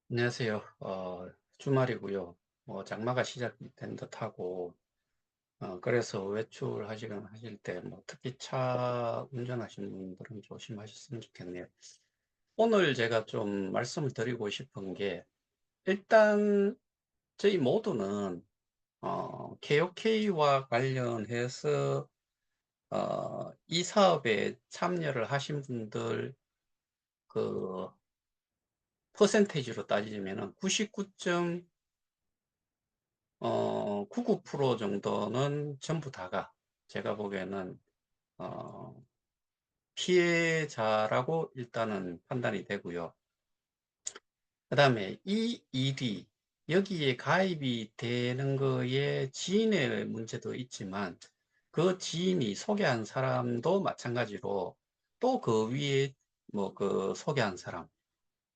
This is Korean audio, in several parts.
안녕하세요. 주말이고요. 장마가 시작된 듯하고, 그래서 하실 때, 특히 차 운전하시는 분들은 조심하셨으면 좋겠네요. 오늘 제가 좀 말씀을 드리고 싶은 게, 일단, 저희 모두는, KOK와 관련해서, 이 사업에 참여를 하신 분들, 그, 퍼센테이지로 따지면은 99% 정도는 전부 다가 제가 보기에는 어, 피해자라고 일단은 판단이 되고요. 그 다음에 이 일이 여기에 가입이 되는 거에 지인의 문제도 있지만 그 지인이 소개한 사람도 마찬가지로 또 그 위에 그 소개한 사람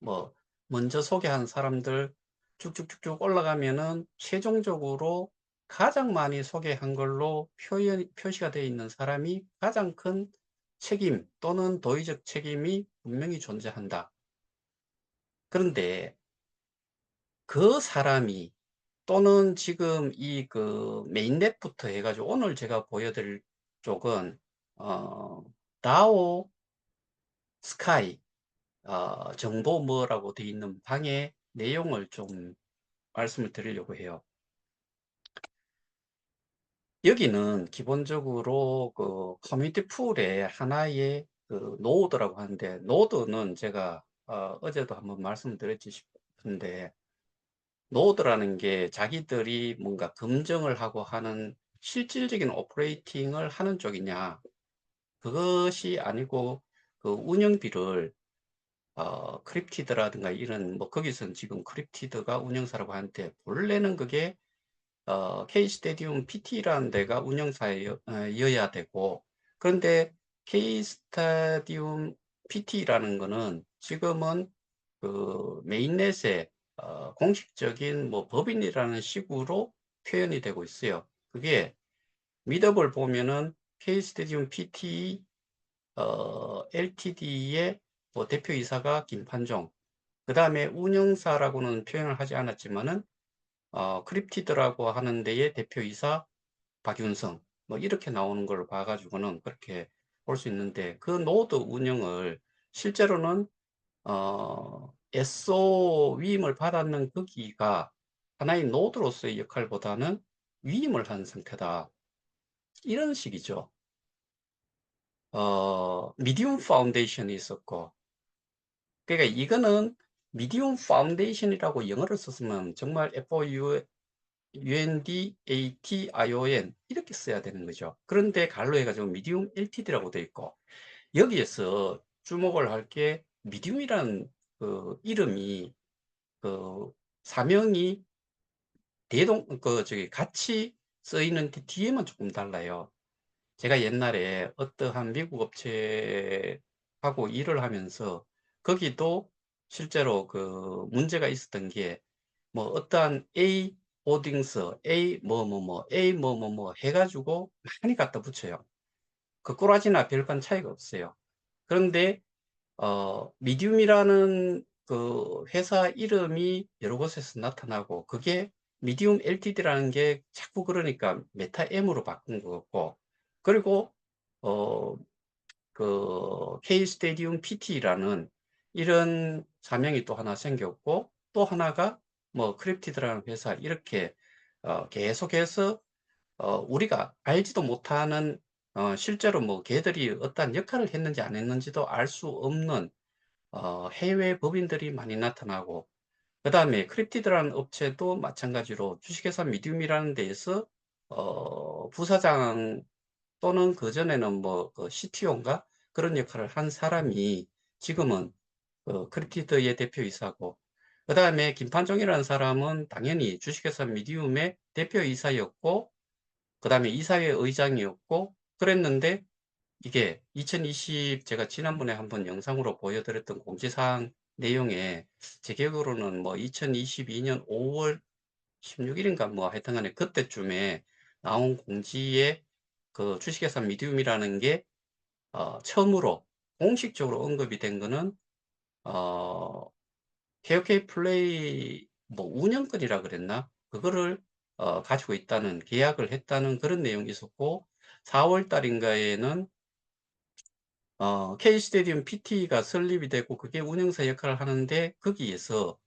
뭐 먼저 소개한 사람들 쭉쭉쭉쭉 올라가면은 최종적으로 가장 많이 소개한 걸로 표시가 되어 있는 사람이 가장 큰 책임 또는 도의적 책임이 분명히 존재한다. 그런데 그 사람이 또는 지금 이 그 메인넷부터 해가지고 오늘 제가 보여드릴 쪽은 어, 다오 스카이 정보 뭐라고 되어 있는 방의 내용을 좀 말씀을 드리려고 해요. 여기는 기본적으로 그 커뮤니티 풀의 하나의 그 노드라고 하는데, 노드는 제가 어제도 한번 말씀드렸지 싶은데, 노드라는 게 자기들이 뭔가 검증을 하고 하는 실질적인 오퍼레이팅을 하는 쪽이냐, 그것이 아니고 그 운영비를 크립티드라든가 이런 거기서는 지금 크립티드가 운영사라고 하는데, 본래는 그게 K-스테디움 PT라는 데가 운영사여야 되고, 그런데 K-스타디움 PT라는 거는 지금은 그 메인넷의 공식적인 법인이라는 식으로 표현이 되고 있어요. 그게 미더블 보면은 K-스테디움 PT LTD의 대표이사가 김판종, 그 다음에 운영사라고는 표현을 하지 않았지만은 크립티드라고 하는 데의 대표이사 박윤성 이렇게 나오는 걸 봐가지고는 그렇게 볼 수 있는데, 그 노드 운영을 실제로는 SO 위임을 받았는 거기가 하나의 노드로서의 역할보다는 위임을 한 상태다, 이런 식이죠. 미디움 파운데이션이 있었고, 그러니까 이거는 미디움 파운데이션이라고 영어를 썼으면 정말 UNDATION 이렇게 써야 되는 거죠. 그런데 갈로 해가지고 미디움 LTD라고 되어 있고, 여기에서 주목을 할 게 미디움이라는 그 이름이 그 사명이 같이 써 있는 뒤에만 조금 달라요. 제가 옛날에 어떠한 미국 업체하고 일을 하면서 거기도 실제로 그 문제가 있었던 게, 어떠한 A 호딩스, A 해가지고 많이 갖다 붙여요. 그 꼬라지나 별반 차이가 없어요. 그런데 미디움이라는 그 회사 이름이 여러 곳에서 나타나고, 그게 미디움 LTD라는 게 자꾸 그러니까 메타 M으로 바꾼 것 같고, 그리고 어, 그 K 스테디움 PT라는 이런 사명이 또 하나 생겼고, 또 하나가 크립티드라는 회사, 이렇게 계속해서 우리가 알지도 못하는 실제로 걔들이 어떠한 역할을 했는지 안 했는지도 알 수 없는 해외 법인들이 많이 나타나고, 그 다음에 크립티드라는 업체도 마찬가지로 주식회사 미디움이라는 데에서 부사장 또는 그전에는 CTO인가 그런 역할을 한 사람이 지금은 크립티드의 대표이사고, 그 다음에 김판종이라는 사람은 당연히 주식회사 미디움의 대표이사였고, 그 다음에 이사회 의장이었고 그랬는데, 이게 제가 지난번에 한번 영상으로 보여드렸던 공지사항 내용에 제 기억으로는 2022년 5월 16일인가 하여튼간에 그때쯤에 나온 공지에 그 주식회사 미디움이라는 게 처음으로 공식적으로 언급이 된 거는 어, KOK 플레이 뭐 운영권이라 그랬나? 그거를 가지고 있다는 계약을 했다는 그런 내용이 있었고 4월 달인가에는 K스테디움 PT가 설립이 되고 그게 운영사 역할을 하는데 거기에서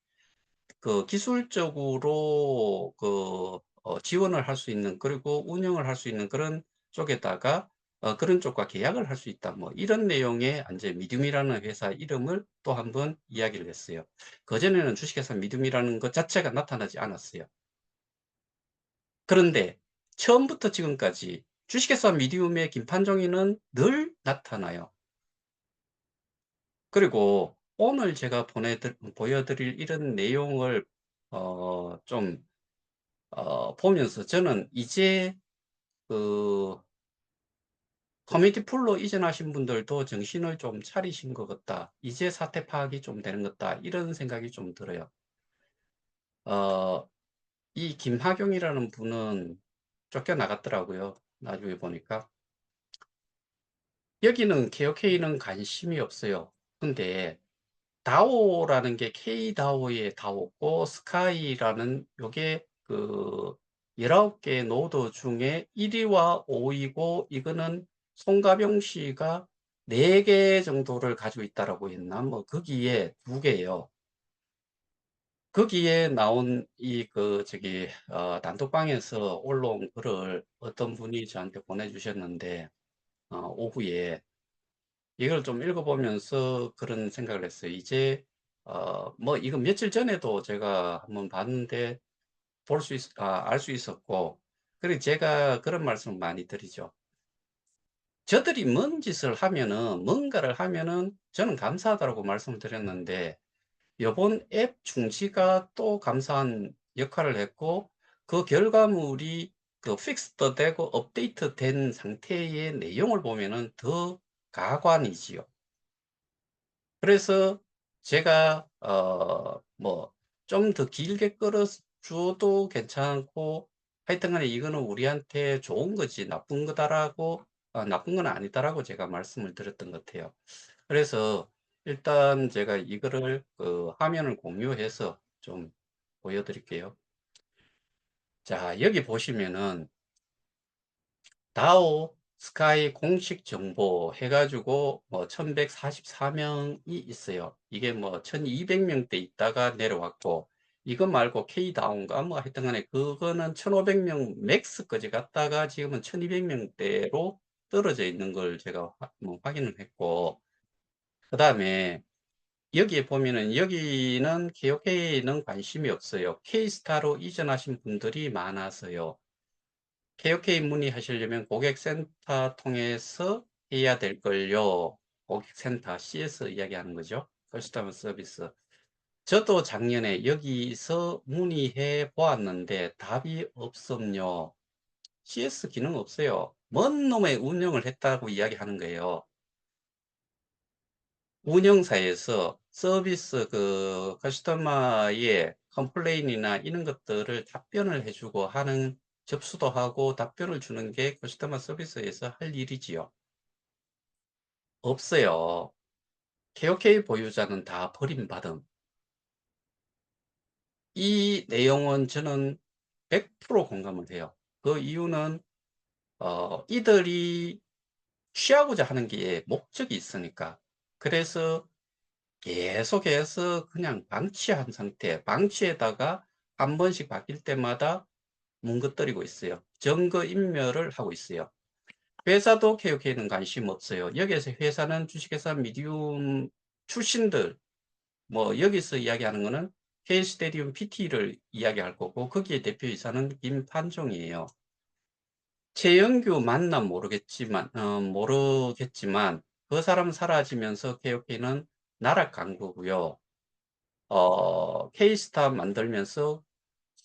그 기술적으로 지원을 할 수 있는 그리고 운영을 할 수 있는 그런 쪽에다가 그런 쪽과 계약을 할 수 있다. 뭐 이런 내용의 이제 미디움이라는 회사 이름을 또 한번 이야기를 했어요. 그전에는 주식회사 미디움이라는 것 자체가 나타나지 않았어요. 그런데 처음부터 지금까지 주식회사 미디움의 김판종이는 늘 나타나요. 그리고 오늘 제가 보여드릴 이런 내용을 좀 보면서 저는 이제 그 커뮤니티 풀로 이전하신 분들도 정신을 좀 차리신 것 같다. 이제 사태 파악이 좀 되는 것 같다. 이런 생각이 좀 들어요. 어, 이 김학용이라는 분은 쫓겨나갔더라고요. 나중에 보니까. 여기는 KOK는 관심이 없어요. 근데 다오라는 게 K다오의 다오고 스카이라는 요게 그 19개 노드 중에 1위와 5위고 이거는 송가병 씨가 4개 정도를 가지고 있다라고 했나? 뭐 거기에 2개예요. 거기에 나온 저기 단톡방에서 올라온 글을 어떤 분이 저한테 보내주셨는데 오후에 이걸 좀 읽어보면서 그런 생각을 했어요. 이제 뭐 이거 며칠 전에도 제가 한번 봤는데 알 수 있었고, 그리고 제가 그런 말씀을 많이 드리죠. 저들이 뭔가를 하면은 저는 감사하다고 말씀을 드렸는데 요번 앱 중지가 또 감사한 역할을 했고 그 결과물이 그 픽스도 되고 업데이트 된 상태의 내용을 보면은 더 가관이지요. 그래서 제가 뭐 좀 더 길게 끌어 줘도 괜찮고 하여튼 간에 이거는 우리한테 좋은 거지 나쁜 거다라고 나쁜 건 아니다라고 제가 말씀을 드렸던 것 같아요. 그래서 일단 제가 이거를 화면을 공유해서 좀 보여 드릴게요. 자, 여기 보시면은 다오 스카이 공식 정보 해가지고 뭐 1144명이 있어요. 이게 뭐 1200명대 있다가 내려왔고 이거 말고 K다운가 뭐 하여튼 간에 그거는 1500명 맥스까지 갔다가 지금은 1200명대로 떨어져 있는 걸 제가 뭐 확인을 했고 그 다음에 여기에 보면은 여기는 KOK는 관심이 없어요. K스타로 이전하신 분들이 많아서요. KOK 문의하시려면 고객센터 통해서 해야 될걸요. 고객센터 CS 이야기하는 거죠. 커스터머 서비스. 저도 작년에 여기서 문의해 보았는데 답이 없음요. CS 기능 없어요. 뭔 놈의 운영을 했다고 이야기하는 거예요. 운영사에서 서비스 커스터머의 컴플레인이나 이런 것들을 답변을 해주고 하는 접수도 하고 답변을 주는 게 커스터머 서비스에서 할 일이지요. 없어요. KOK 보유자는 다 버림받음. 이 내용은 저는 100% 공감을 해요. 그 이유는 이들이 취하고자 하는 게 목적이 있으니까. 그래서 계속해서 그냥 방치한 상태, 방치에다가 한 번씩 바뀔 때마다 뭉긋거리고 있어요. 증거 인멸을 하고 있어요. 회사도 KOK는 관심 없어요. 여기에서 회사는 주식회사 미디움 출신들, 뭐 여기서 이야기하는 거는 K스테디움 PT를 이야기할 거고 거기에 대표이사는 김판종이에요. 최영규 맞나 모르겠지만 그 사람 사라지면서 KOK는 나락간 거고요. K스타 만들면서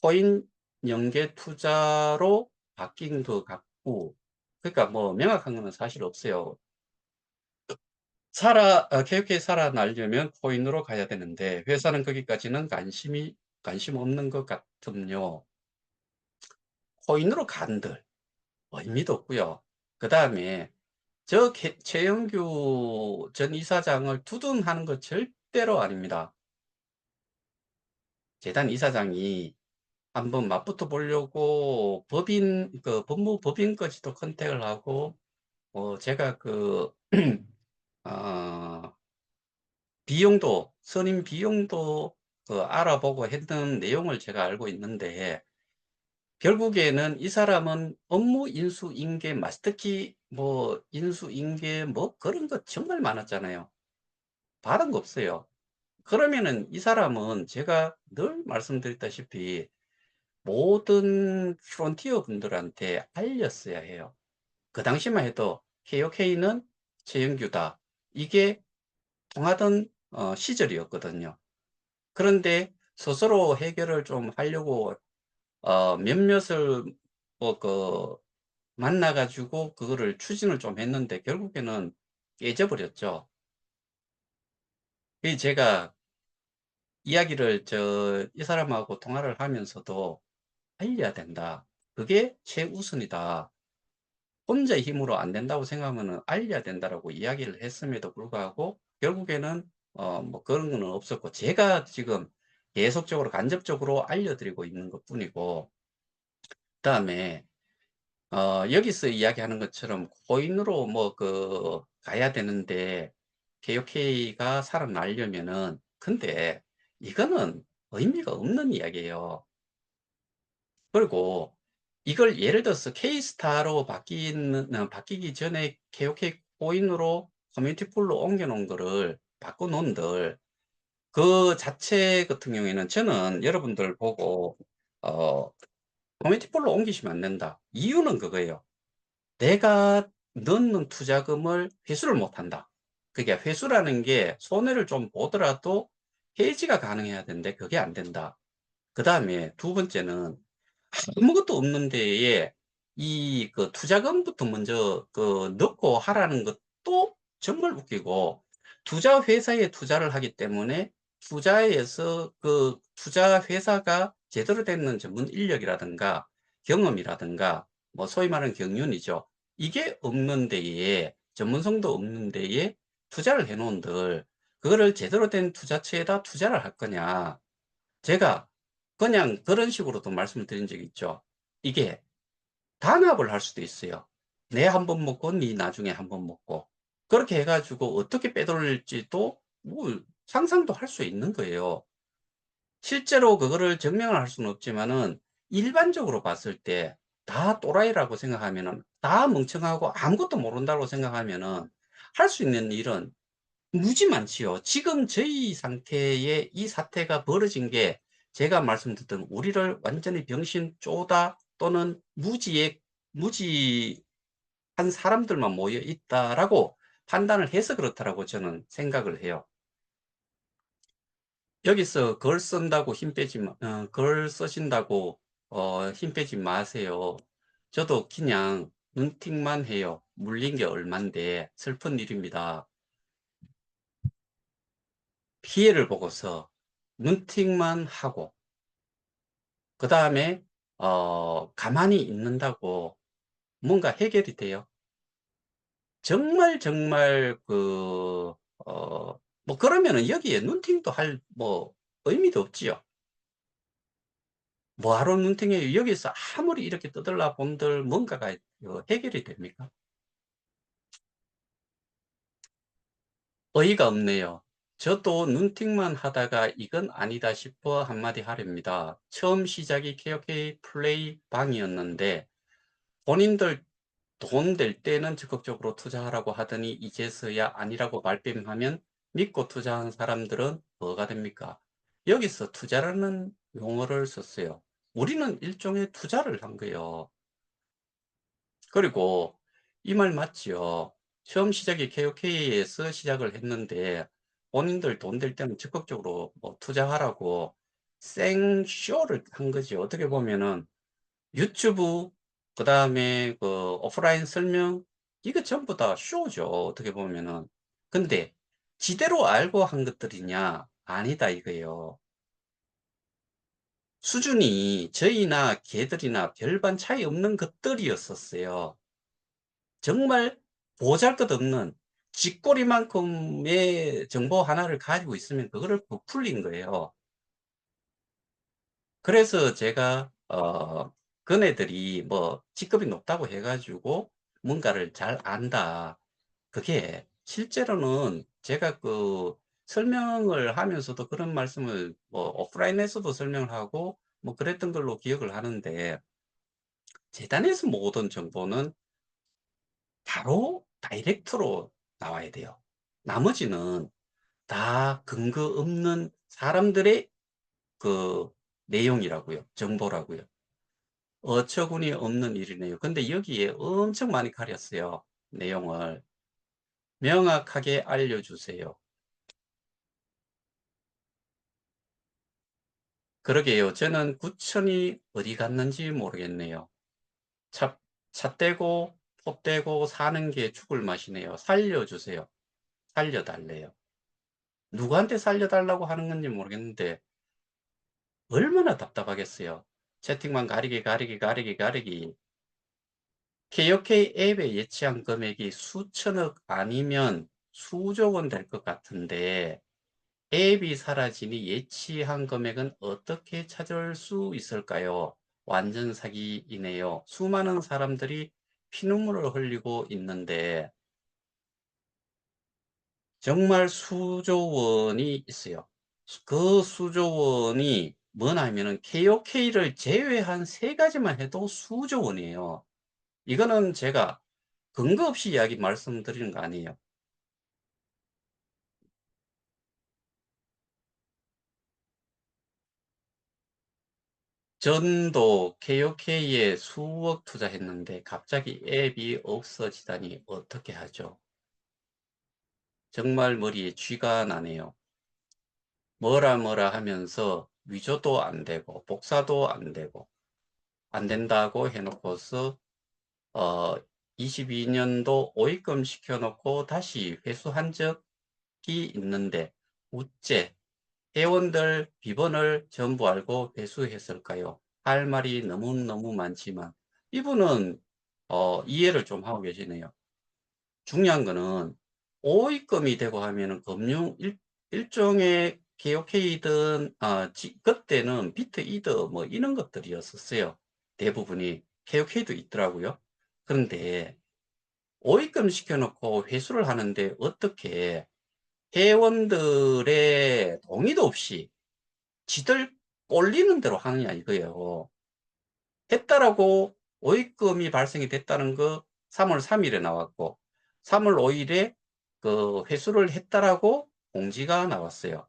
코인 연계 투자로 바뀐 것 같고, 그러니까 뭐 명확한 거는 사실 없어요. KOK 살아나려면 코인으로 가야 되는데, 회사는 거기까지는 관심 없는 것 같음요. 코인으로 간들, 의미도 없고요. 그 다음에, 최영규 전 이사장을 두둔하는 거 절대로 아닙니다. 재단 이사장이 한번 맞붙어 보려고 법무법인까지도 컨택을 하고, 제가 어, 선임 비용도 알아보고 했던 내용을 제가 알고 있는데, 결국에는 이 사람은 업무 인수인계, 마스터키, 인수인계, 그런 거 정말 많았잖아요. 바른 거 없어요. 그러면은 이 사람은 제가 늘 말씀드렸다시피 모든 프론티어 분들한테 알렸어야 해요. 그 당시만 해도 KOK는 최영규다. 이게 통하던 시절이었거든요. 그런데 스스로 해결을 좀 하려고 몇몇을 뭐 만나가지고 그거를 추진을 좀 했는데 결국에는 깨져버렸죠. 제가 이야기를 이 사람하고 통화를 하면서도 알려야 된다. 그게 최우선이다. 혼자의 힘으로 안 된다고 생각하면 알려야 된다라고 이야기를 했음에도 불구하고 결국에는 그런 거는 없었고, 제가 지금 계속적으로 간접적으로 알려드리고 있는 것 뿐이고, 그다음에 여기서 이야기하는 것처럼 코인으로 가야 되는데 KOK가 살아나려면은, 근데 이거는 의미가 없는 이야기예요. 그리고 이걸 예를 들어서 K스타로 바뀌기 전에 KOK 코인으로 커뮤니티 풀로 옮겨 놓은 거를 바꿔 놓은들, 그 자체 같은 경우에는 저는 여러분들 보고 어, 커뮤니티 풀로 옮기시면 안 된다. 이유는 그거예요. 내가 넣는 투자금을 회수를 못 한다. 그게 회수라는 게 손해를 좀 보더라도 해지가 가능해야 되는데 그게 안 된다. 그 다음에 두 번째는 아무것도 없는 데에 투자금부터 먼저 넣고 하라는 것도 정말 웃기고, 투자 회사에 투자를 하기 때문에 투자에서 투자 회사가 제대로 되는 전문 인력이라든가 경험이라든가 소위 말하는 경륜이죠. 이게 없는 데에, 전문성도 없는 데에 투자를 해놓은들 그거를 제대로 된 투자처에다 투자를 할 거냐. 제가 그냥 그런 식으로도 말씀을 드린 적이 있죠. 이게 단합을 할 수도 있어요. 내 한 번 먹고 네 나중에 한 번 먹고, 그렇게 해가지고 어떻게 빼돌릴지도 상상도 할 수 있는 거예요. 실제로 그거를 증명을 할 수는 없지만은 일반적으로 봤을 때 다 또라이라고 생각하면은, 다 멍청하고 아무것도 모른다고 생각하면은 할 수 있는 일은 무지 많지요. 지금 저희 상태에 이 사태가 벌어진 게 제가 말씀드렸던 우리를 완전히 병신 쪼다 또는 무지한 사람들만 모여 있다라고 판단을 해서 그렇다라고 저는 생각을 해요. 여기서 글 쓰신다고 힘 빼지 마세요. 저도 그냥 눈팅만 해요. 물린 게 얼만데 슬픈 일입니다. 피해를 보고서 눈팅만 하고 그 다음에 가만히 있는다고 뭔가 해결이 돼요? 정말 정말 그러면은 여기에 눈팅도 할 의미도 없지요. 뭐하러 눈팅해요? 여기서 아무리 이렇게 떠들라 본들 뭔가가 해결이 됩니까? 어이가 없네요. 저도 눈팅만 하다가 이건 아니다 싶어 한마디 하렵니다. 처음 시작이 KOK 플레이 방이었는데 본인들 돈 될 때는 적극적으로 투자하라고 하더니 이제서야 아니라고 말씀하면 믿고 투자한 사람들은 뭐가 됩니까? 여기서 투자라는 용어를 썼어요. 우리는 일종의 투자를 한 거예요. 그리고 이 말 맞지요. 처음 시작이 KOK에서 시작을 했는데 본인들 돈 될 때는 적극적으로 투자하라고 생쇼를 한 거지. 어떻게 보면은 유튜브, 그 다음에 오프라인 설명, 이거 전부 다 쇼죠. 어떻게 보면은. 근데 지대로 알고 한 것들이냐? 아니다 이거예요. 수준이 저희나 걔들이나 별반 차이 없는 것들이었었어요. 정말 보잘것없는 쥐꼬리만큼의 정보 하나를 가지고 있으면 그거를 부풀린 거예요. 그래서 제가 그네들이 뭐 직급이 높다고 해 가지고 뭔가를 잘 안다. 그게 실제로는 제가 그 설명을 하면서도 그런 말씀을 뭐 오프라인에서도 설명을 하고 뭐 그랬던 걸로 기억을 하는데, 재단에서 모으던 정보는 바로 다이렉트로 나와야 돼요. 나머지는 다 근거 없는 사람들의 그 내용이라고요. 정보라고요. 어처구니 없는 일이네요. 근데 여기에 엄청 많이 가렸어요, 내용을. 명확하게 알려주세요. 그러게요. 저는 구천이 어디 갔는지 모르겠네요. 차, 차 떼고 포 떼고 사는 게 죽을 맛이네요. 살려주세요. 살려달래요. 누구한테 살려달라고 하는 건지 모르겠는데 얼마나 답답하겠어요. 채팅만 가리기, 가리기, 가리기, 가리기. KOK 앱에 예치한 금액이 수천억 아니면 수조 원 될 것 같은데, 앱이 사라지니 예치한 금액은 어떻게 찾을 수 있을까요? 완전 사기이네요. 수많은 사람들이 피눈물을 흘리고 있는데 정말 수조 원이 있어요. 그 수조 원이 뭐냐면은 KOK를 제외한 세 가지만 해도 수조 원이에요. 이거는 제가 근거 없이 이야기 말씀드리는 거 아니에요. 전도 KOK에 수억 투자했는데 갑자기 앱이 없어지다니 어떻게 하죠? 정말 머리에 쥐가 나네요. 뭐라 뭐라 하면서 위조도 안 되고 복사도 안 되고 안 된다고 해놓고서 어 22년도 오입금 시켜놓고 다시 회수한 적이 있는데 우째 회원들 비번을 전부 알고 회수했을까요? 할 말이 너무너무 많지만 이분은 이해를 좀 하고 계시네요. 중요한 거는 오입금이 되고 하면은 금융 일종의 KOK이든 그때는 비트이드 뭐 이런 것들이었었어요. 대부분이 KOK도 있더라고요. 그런데 오입금 시켜놓고 회수를 하는데 어떻게 회원들의 동의도 없이 지들 꼴리는 대로 하느냐 이거예요. 했다라고 오입금이 발생이 됐다는 거 3월 3일에 나왔고 3월 5일에 그 회수를 했다라고 공지가 나왔어요.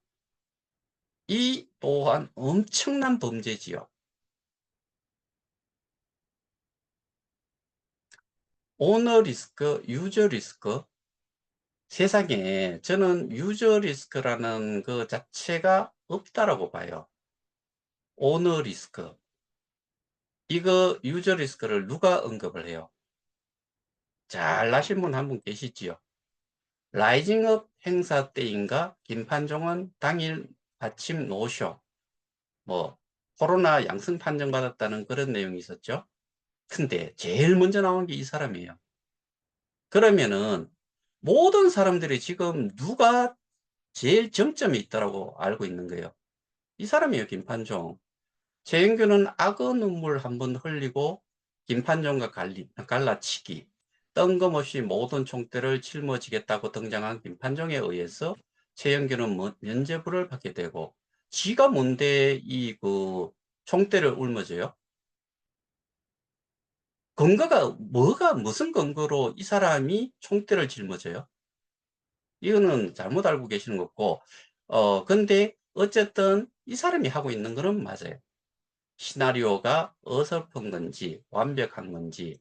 이 또한 엄청난 범죄지요. 오너 리스크, 유저 리스크. 세상에 저는 유저 리스크라는 그 자체가 없다라고 봐요. 오너 리스크. 이거 유저 리스크를 누가 언급을 해요? 잘나신 분 한 분 계시지요. 라이징업 행사 때인가 김판종은 당일 아침 노쇼, 뭐 코로나 양성 판정받았다는 그런 내용이 있었죠. 근데 제일 먼저 나온 게 이 사람이에요. 그러면은 모든 사람들이 지금 누가 제일 정점에 있다라고 알고 있는 거예요. 이 사람이에요, 김판종. 최영규는 악어 눈물 한번 흘리고 김판종과 갈라치기, 뜬금없이 모든 총대를 짊어지겠다고 등장한 김판종에 의해서 최영규는 면죄부를 받게 되고, 지가 뭔데 이 그 총대를 울머져요? 근거가 뭐가 무슨 근거로 이 사람이 총대를 짊어져요? 이거는 잘못 알고 계시는 거고, 근데 어쨌든 이 사람이 하고 있는 거는 맞아요. 시나리오가 어설픈 건지 완벽한 건지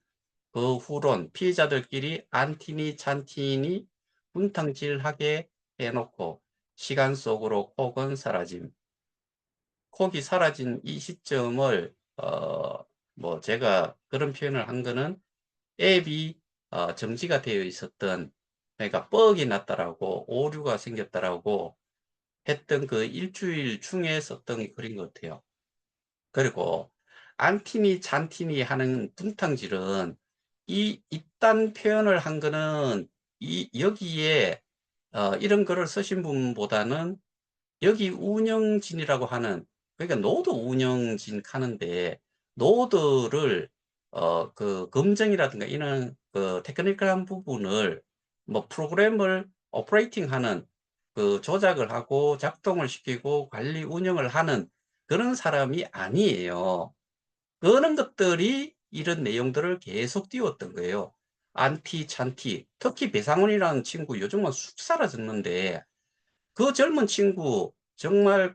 그 후론 피해자들끼리 안티니 찬티니 분탕질하게 해놓고 시간 속으로 콕은 사라짐. 콕이 사라진 이 시점을 뭐 제가 그런 표현을 한 거는 앱이 정지가 되어 있었던, 그러니까 뻑이 났다라고 오류가 생겼다라고 했던 그 일주일 중에 썼던 글인 것 같아요. 그리고 안티니 잔티니 하는 분탕질은 이 이딴 표현을 한 거는 이 여기에 이런 글을 쓰신 분보다는 여기 운영진이라고 하는 그러니까 노드 운영진 하는데 노드를 그 검증이라든가 이런 그 테크니컬한 부분을 뭐 프로그램을 오퍼레이팅하는 그 조작을 하고 작동을 시키고 관리 운영을 하는 그런 사람이 아니에요. 그런 것들이 이런 내용들을 계속 띄웠던 거예요. 안티, 찬티. 특히 배상훈이라는 친구 요즘은 쑥 사라졌는데 그 젊은 친구 정말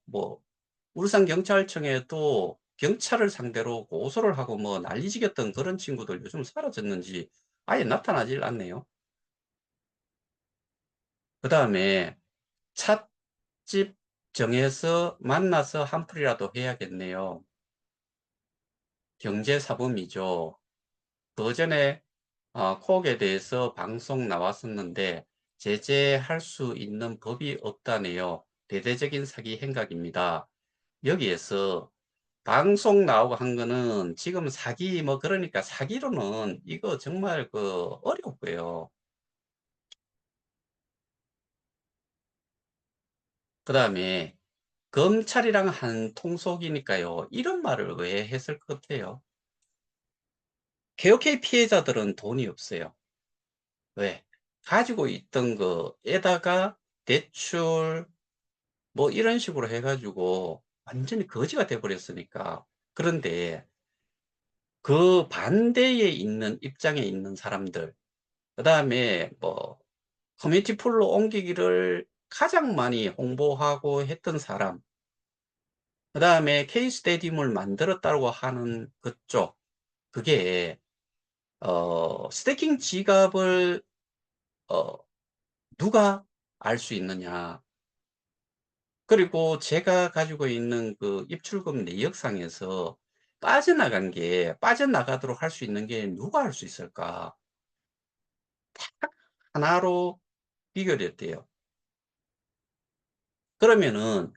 뭐 울산경찰청에도 경찰을 상대로 고소를 하고 뭐 난리지겼던 그런 친구들 요즘 사라졌는지 아예 나타나질 않네요. 그다음에 찻집 정해서 만나서 한풀이라도 해야겠네요. 경제사범이죠. 그전에 콕에 대해서 방송 나왔었는데 제재할 수 있는 법이 없다네요. 대대적인 사기 행각입니다. 여기에서 방송 나오고 한 거는 지금 사기 뭐 그러니까 사기로는 이거 정말 어렵고요. 그다음에 검찰이랑 한 통속이니까요. 이런 말을 왜 했을 것 같아요? KOK 피해자들은 돈이 없어요. 왜? 가지고 있던 거에다가 대출 뭐 이런 식으로 해 가지고 완전히 거지가 돼 버렸으니까. 그런데 그 반대에 있는 입장에 있는 사람들, 그다음에 뭐 커뮤니티 풀로 옮기기를 가장 많이 홍보하고 했던 사람, 그다음에 케이스 스테디움을 만들었다고 하는 그쪽, 그게 스태킹 지갑을 어 누가 알 수 있느냐. 그리고 제가 가지고 있는 그 입출금 내역상에서 빠져나가도록 할 수 있는 게 누가 할 수 있을까? 딱 하나로 비결이었대요. 그러면은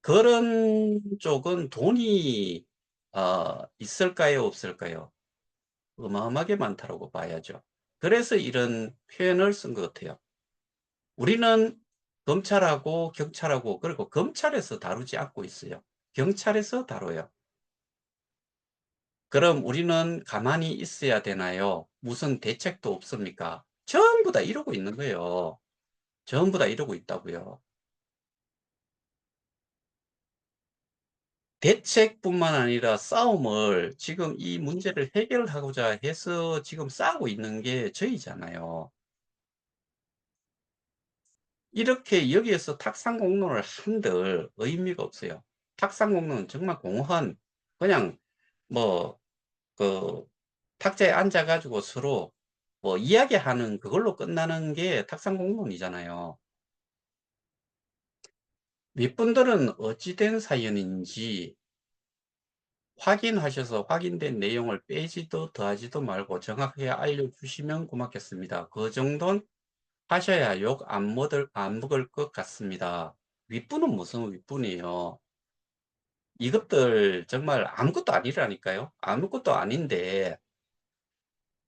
그런 쪽은 돈이 있을까요? 없을까요? 어마어마하게 많다라고 봐야죠. 그래서 이런 표현을 쓴 것 같아요. 우리는 검찰하고 경찰하고 그리고 검찰에서 다루지 않고 있어요. 경찰에서 다뤄요. 그럼 우리는 가만히 있어야 되나요? 무슨 대책도 없습니까? 전부 다 이러고 있는 거예요. 전부 다 이러고 있다고요. 대책뿐만 아니라 싸움을 지금 이 문제를 해결하고자 해서 지금 싸우고 있는 게 저희잖아요. 이렇게 여기에서 탁상 공론을 한들 의미가 없어요. 탁상 공론은 정말 공허한 그냥 뭐 그 탁자에 앉아 가지고 서로 뭐 이야기하는 그걸로 끝나는 게 탁상 공론이잖아요. 윗분들은 어찌 된 사연인지 확인하셔서 확인된 내용을 빼지도 더하지도 말고 정확하게 알려주시면 고맙겠습니다. 그 정도는 하셔야 욕 안 먹을 것 같습니다. 윗분은 무슨 윗분이에요. 이것들 정말 아무것도 아니라니까요. 아무것도 아닌데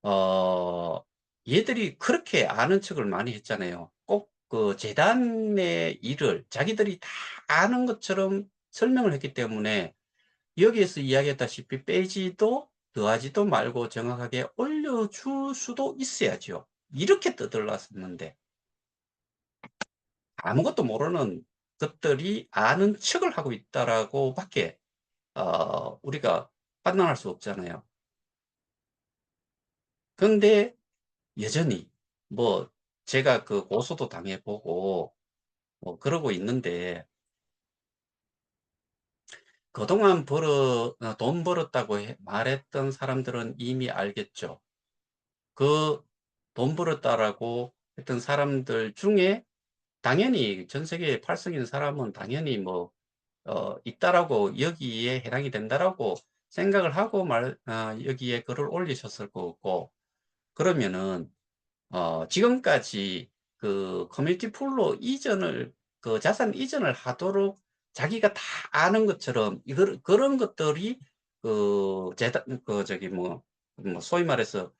어 얘들이 그렇게 아는 척을 많이 했잖아요. 꼭 그 재단의 일을 자기들이 다 아는 것처럼 설명을 했기 때문에 여기에서 이야기했다시피 빼지도 더하지도 말고 정확하게 올려줄 수도 있어야죠. 이렇게 떠들었었는데 아무것도 모르는 것들이 아는 척을 하고 있다라고 밖에 우리가 판단할 수 없잖아요. 근데 여전히 뭐 제가 그 고소도 당해 보고 뭐 그러고 있는데 그동안 돈 벌었다고 말했던 사람들은 이미 알겠죠. 그 돈 벌었다라고 했던 사람들 중에 당연히 전 세계에 팔성인 사람은 당연히 뭐 있다라고 여기에 해당이 된다라고 생각을 하고 여기에 글을 올리셨을 거고 그러면은 지금까지 그 커뮤니티 풀로 자산 이전을 하도록 자기가 다 아는 것처럼 그런 것들이 재단 저기 뭐 소위 말해서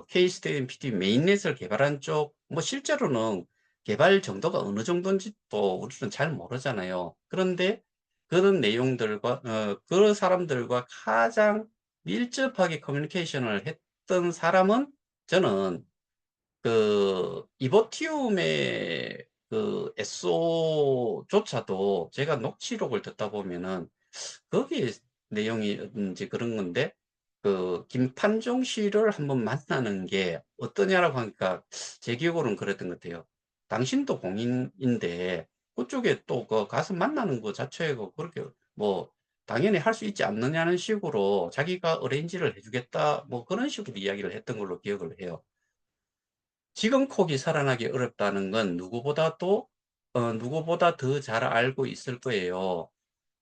KSTMPT 메인넷을 개발한 쪽 뭐 실제로는 개발 정도가 어느 정도인지도 우리는 잘 모르잖아요. 그런데 그런 내용들과 그 사람들과 가장 밀접하게 커뮤니케이션을 했던 사람은 저는 이보티움의 SO조차도 제가 녹취록을 듣다 보면은 거기에 내용이든지 그런 건데 김판종 씨를 한번 만나는 게 어떠냐라고 하니까 제 기억으로는 그랬던 것 같아요. 당신도 공인인데 그쪽에 또 가서 만나는 거 자체가 그렇게 뭐 당연히 할 수 있지 않느냐는 식으로 자기가 어레인지를 해주겠다 뭐 그런 식으로 이야기를 했던 걸로 기억을 해요. 지금 콕이 살아나기 어렵다는 건 누구보다 더 잘 알고 있을 거예요.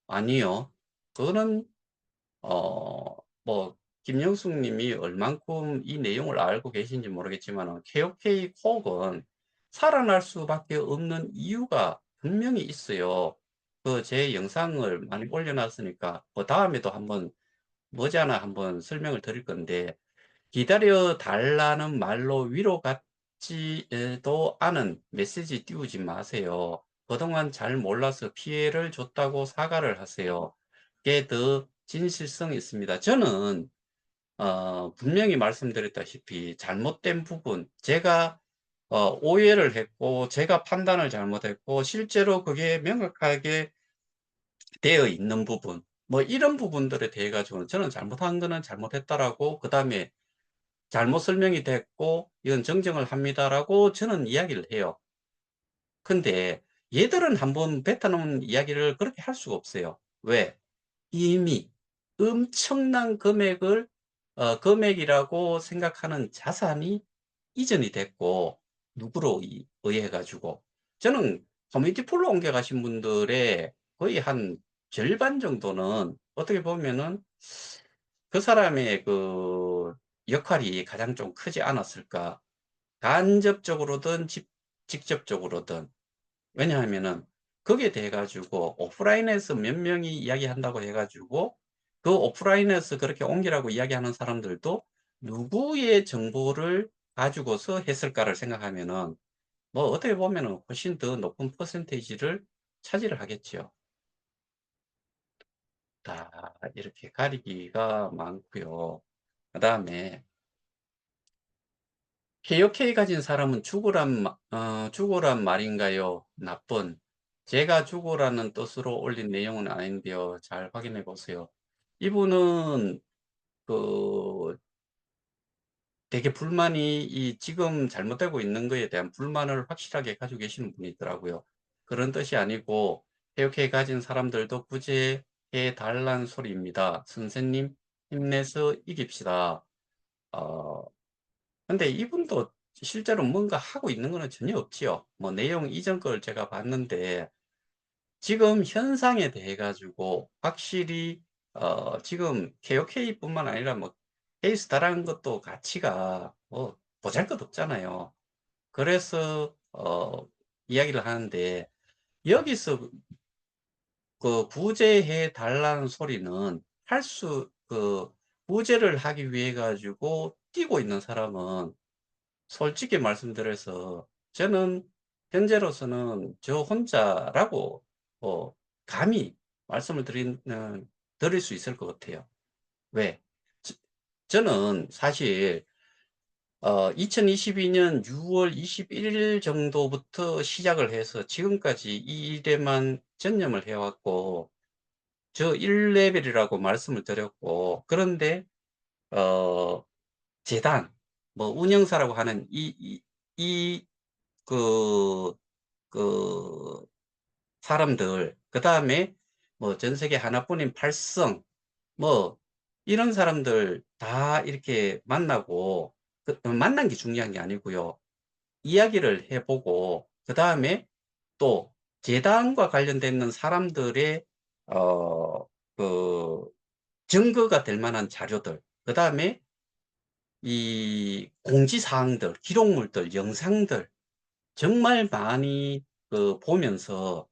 아니요. 그거는 뭐 김영숙 님이 얼만큼 이 내용을 알고 계신지 모르겠지만 KOK 콕은 살아날 수밖에 없는 이유가 분명히 있어요. 제 영상을 많이 올려놨으니까 다음에도 한번 머지않아 한번 설명을 드릴 건데 기다려 달라는 말로 위로 같지도 않은 메시지 띄우지 마세요. 그동안 잘 몰라서 피해를 줬다고 사과를 하세요. 그게 더 진실성이 있습니다. 저는 분명히 말씀드렸다시피 잘못된 부분, 제가 오해를 했고 제가 판단을 잘못했고 실제로 그게 명확하게 되어 있는 부분, 뭐 이런 부분들에 대해 가지고는 저는 잘못한 거는 잘못했다라고 그다음에 잘못 설명이 됐고 이건 정정을 합니다라고 저는 이야기를 해요. 근데 얘들은 한번 뱉어놓은 이야기를 그렇게 할 수가 없어요. 왜? 이미 엄청난 금액이라고 생각하는 자산이 이전이 됐고 누구로 의해 가지고 저는 커뮤니티 폴로 옮겨가신 분들의 거의 한 절반 정도는 어떻게 보면은 그 사람의 역할이 가장 좀 크지 않았을까. 간접적으로든 직접적으로든. 왜냐하면은 거기에 대해 가지고 오프라인에서 몇 명이 이야기한다고 해 가지고 그 오프라인에서 그렇게 옮기라고 이야기하는 사람들도 누구의 정보를 가지고서 했을까를 생각하면은 뭐 어떻게 보면은 훨씬 더 높은 퍼센테이지를 차지를 하겠죠. 다 이렇게 가리기가 많고요. 그다음에 KOK 가진 사람은 죽으란 말인가요? 나쁜. 제가 죽으라는 뜻으로 올린 내용은 아닌데요. 잘 확인해 보세요. 이분은 그 되게 불만이 지금 잘못되고 있는 거에 대한 불만을 확실하게 가지고 계시는 분이 있더라고요. 그런 뜻이 아니고 KOK 가진 사람들도 구제해 달란 소리입니다. 선생님 힘내서 이깁시다. 어, 근데 이분도 실제로 뭔가 하고 있는 거는 전혀 없지요. 뭐 내용 이전 걸 제가 봤는데 지금 현상에 대해 가지고 확실히 지금 KOK뿐만 아니라 뭐 케이스다라는 것도 가치가 뭐 보잘것없잖아요. 그래서 이야기를 하는데 여기서 구제해 달라는 소리는 구제를 하기 위해 가지고 뛰고 있는 사람은 솔직히 말씀드려서 저는 현재로서는 저 혼자라고 어 감히 말씀을 드릴 수 있을 것 같아요. 왜? 저 저는 사실 2022년 6월 21일 정도부터 시작을 해서 지금까지 이 일에만 전념을 해 왔고 저 1 레벨이라고 말씀을 드렸고 그런데 어 재단 뭐 운영사라고 하는 이 그 그 사람들 그다음에 뭐 전 세계 하나뿐인 팔성 뭐 이런 사람들 다 이렇게 만나고 만난 게 중요한 게 아니고요. 이야기를 해 보고 그다음에 또 재단과 관련되는 사람들의 어 그 증거가 될 만한 자료들 그다음에 이 공지사항들, 기록물들, 영상들 정말 많이 보면서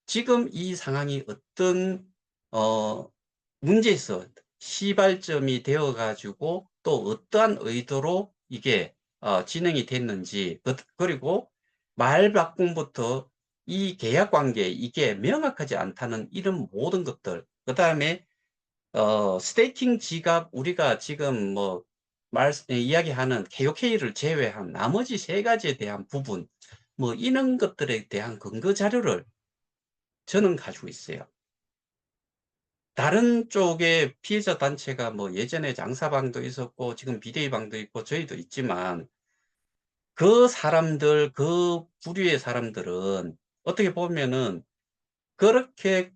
지금 이 상황이 어떤 어 문제에서 시발점이 되어 가지고 또 어떠한 의도로 이게 진행이 됐는지 그리고 말바꿈부터 이 계약 관계 이게 명확하지 않다는 이런 모든 것들, 그다음에 스테이킹 지갑, 우리가 지금 뭐 이야기하는 KOK를 제외한 나머지 세 가지에 대한 부분, 뭐 이런 것들에 대한 근거 자료를 저는 가지고 있어요. 다른 쪽에 피해자 단체가 뭐 예전에 장사방도 있었고 지금 비대위방도 있고 저희도 있지만, 그 사람들, 그 부류의 사람들은 어떻게 보면은 그렇게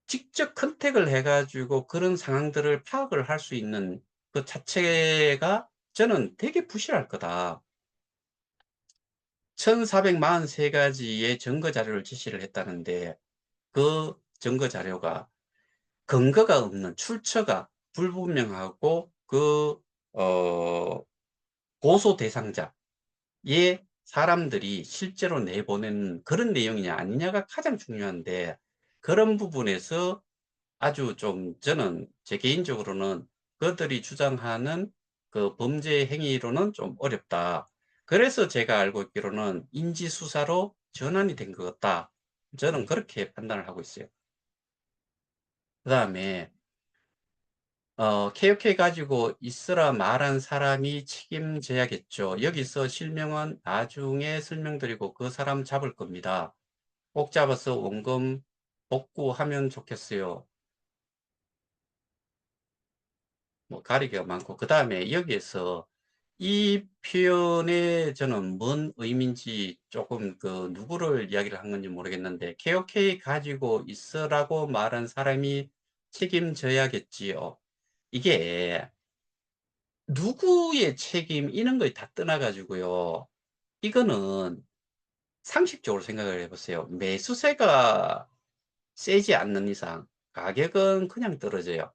직접 컨택을 해 가지고 그런 상황들을 파악을 할 수 있는 그 자체가 저는 되게 부실할 거다. 1443 가지의 증거 자료를 제시를 했다는데, 그 증거 자료가 근거가 없는, 출처가 불분명하고 어 고소 대상자의 사람들이 실제로 내보낸 그런 내용이냐 아니냐가 가장 중요한데, 그런 부분에서 아주 좀 저는 제 개인적으로는 그들이 주장하는 그 범죄 행위로는 좀 어렵다. 그래서 제가 알고 있기로는 인지수사로 전환이 된 것 같다. 저는 그렇게 판단을 하고 있어요. 그다음에 KOK 가지고 있으라 말한 사람이 책임져야겠죠. 여기서 실명은 나중에 설명드리고 그 사람 잡을 겁니다. 꼭 잡아서 원금 복구하면 좋겠어요. 뭐 가리기가 많고, 그다음에 여기에서 이 표현에 저는 뭔 의미인지 조금 그 누구를 이야기를 한 건지 모르겠는데, "KOK 가지고 있으라고 말한 사람이 책임져야겠지요." 이게 누구의 책임 이런 거에 다 떠나 가지고요. 이거는 상식적으로 생각을 해 보세요. 매수세가 세지 않는 이상 가격은 그냥 떨어져요.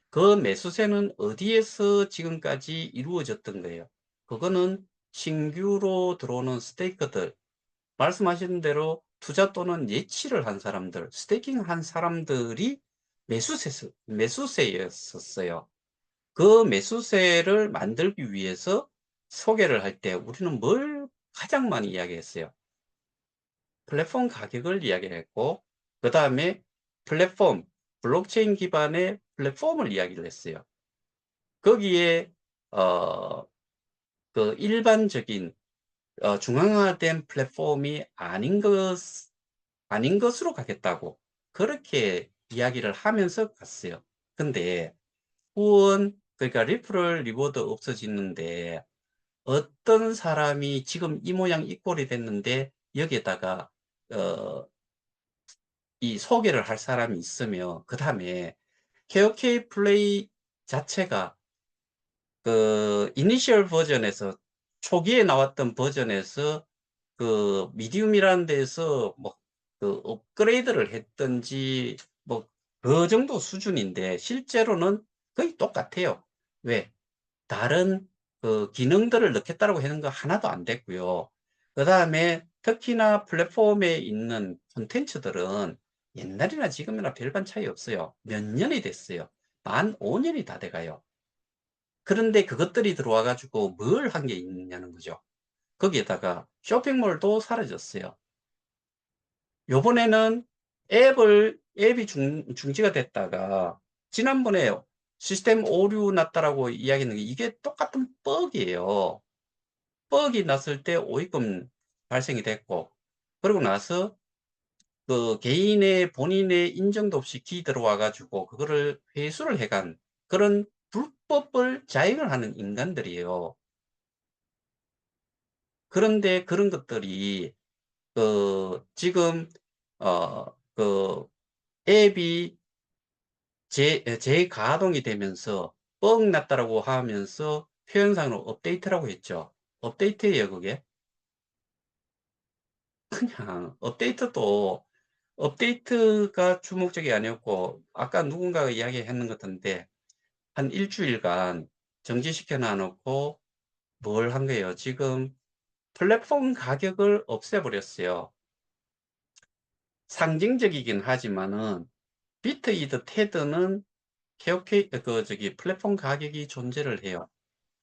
그 매수세는 어디에서 지금까지 이루어졌던 거예요? 그거는 신규로 들어오는 스테이커들, 말씀하신 대로 투자 또는 예치를 한 사람들, 스테이킹 한 사람들이 매수세였었어요. 그 매수세를 만들기 위해서 소개를 할 때 우리는 뭘 가장 많이 이야기했어요? 플랫폼 가격을 이야기했고, 그다음에 플랫폼, 블록체인 기반의 플랫폼을 이야기를 했어요. 거기에 어 그 일반적인 중앙화된 플랫폼이 아닌 것으로 가겠다고 그렇게 이야기를 하면서 갔어요. 근데 후원, 그러니까 리프럴 리워드 없어지는데 어떤 사람이 지금 이 모양 이 꼴이 됐는데 여기에다가 어 이 소개를 할 사람이 있으며, 그다음에 KOK 플레이 자체가 그 이니셜 버전에서, 초기에 나왔던 버전에서 그 미디움이라는 데서 뭐 그 업그레이드를 했든지 뭐 그 정도 수준인데 실제로는 거의 똑같아요. 왜? 다른 그 기능들을 넣겠다라고 하는 거 하나도 안 됐고요. 그다음에 특히나 플랫폼에 있는 콘텐츠들은 옛날이나 지금이나 별반 차이 없어요. 몇 년이 됐어요. 만 5 년이 다 돼 가요. 그런데 그것들이 들어와 가지고 뭘 한 게 있느냐는 거죠. 거기에다가 쇼핑몰도 사라졌어요. 요번에는 앱이 중지가 됐다가 지난번에 시스템 오류 났다라고 이야기했는 게 이게 똑같은 벅이에요. 벅이 났을 때 오입금 발생이 됐고, 그러고 나서 그 개인의 본인의 인정도 없이 키 들어와 가지고 그거를 회수를 해간 그런 불법을 자행을 하는 인간들이에요. 그런데 그런 것들이 지금 그 앱이 재가동이 되면서 뻥 났다라고 하면서 표현상으로 업데이트라고 했죠. 업데이트예요, 그게. 그냥 업데이트가 주목적이 아니었고, 아까 누군가가 이야기했는 것 같은데 한 일 주일간 정지시켜 놔 놓고 뭘 한 거예요? 지금 플랫폼 가격을 없애 버렸어요. 상징적이긴 하지만은 비트이드 테드는 KOK 플랫폼 가격이 존재를 해요.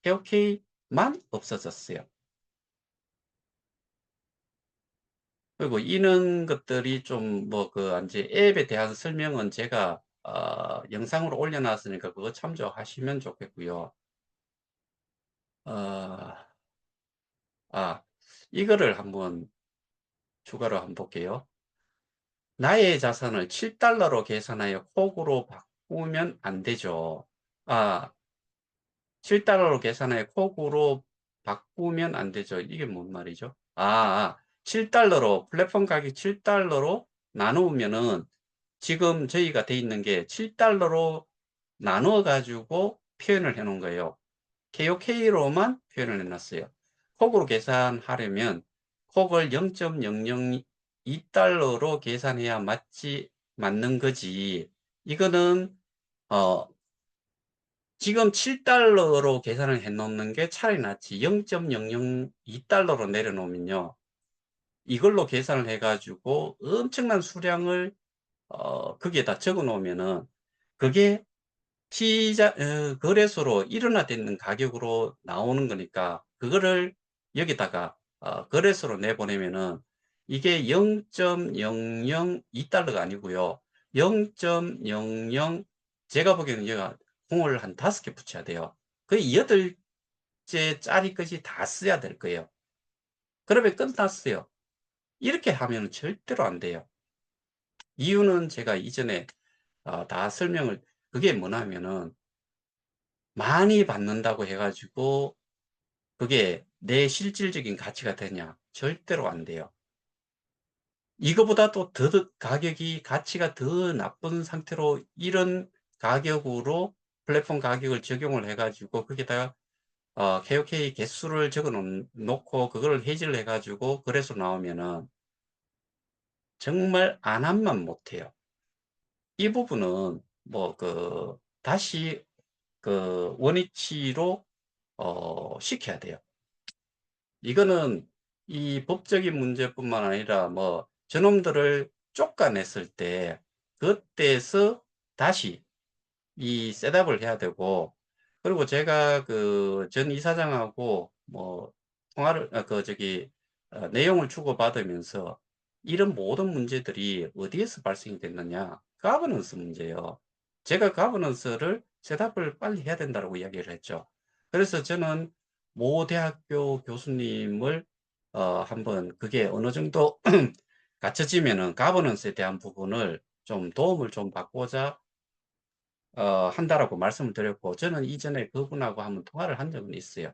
KOK만 없어졌어요. 그리고 이런 것들이 좀 뭐 이제 앱에 대한 설명은 제가 영상으로 올려 놨으니까 그거 참조하시면 좋겠고요. 어 아 이거를 한번 추가로 한번 볼게요. 나의 자산을 7달러로 계산하여 콕으로 바꾸면 안 되죠. 아 7달러로 계산하여 콕으로 바꾸면 안 되죠. 이게 뭔 말이죠? 7달러로 플랫폼 가격 7달러로 나누면은 지금 저희가 돼 있는 게 7달러로 나누어 가지고 표현을 해 놓은 거예요. KOK로만 표현을 해 놨어요. 콕으로 계산하려면 콕을 0.002달러로 계산해야 맞는 거지. 이거는 어 지금 7달러로 계산을 해 놓는 게 차라리 낫지. 0.002달러로 내려 놓으면요. 이걸로 계산을 해 가지고 엄청난 수량을 거기에다 적어 놓으면은 그게 거래소로 일어나있는 가격으로 나오는 거니까 그거를 여기다가 거래소로 내보내면은 이게 0.002달러가 아니고요. 0.00 제가 보기에는 얘가 공을 한 5개 붙여야 돼요. 거의 8째 짜리 것이 다 써야 될 거예요. 그러면 끝났어요. 이렇게 하면 절대로 안 돼요. 이유는 제가 이전에 다 설명을 그게 뭐냐면은 많이 받는다고 해 가지고 그게 내 실질적인 가치가 되냐? 절대로 안 돼요. 이거보다 또 가격이 가치가 더 나쁜 상태로 이런 가격으로 플랫폼 가격을 적용을 해 가지고 거기다가 KOK 개수를 적어 놓고 그걸 해지를 해 가지고 거래소 나오면은 정말 안 한만 못 해요. 이 부분은 뭐 다시 원위치로 시켜야 돼요. 이거는 이 법적인 문제뿐만 아니라 뭐 저놈들을 쫓아냈을 때 그때서 다시 이 셋업을 해야 되고, 그리고 제가 전 이사장하고 뭐 통화를 내용을 주고받으면서 이런 모든 문제들이 어디에서 발생이 됐느냐? 가버넌스 문제예요. 제가 가버넌스를 셋업을 빨리 해야 된다고 이야기를 했죠. 그래서 저는 모 대학교 교수님을 한번 그게 어느 정도 갖춰지면은 가버넌스에 대한 부분을 좀 도움을 좀 받고자 한다라고 말씀을 드렸고, 저는 이전에 그분하고 한번 통화를 한 적은 있어요.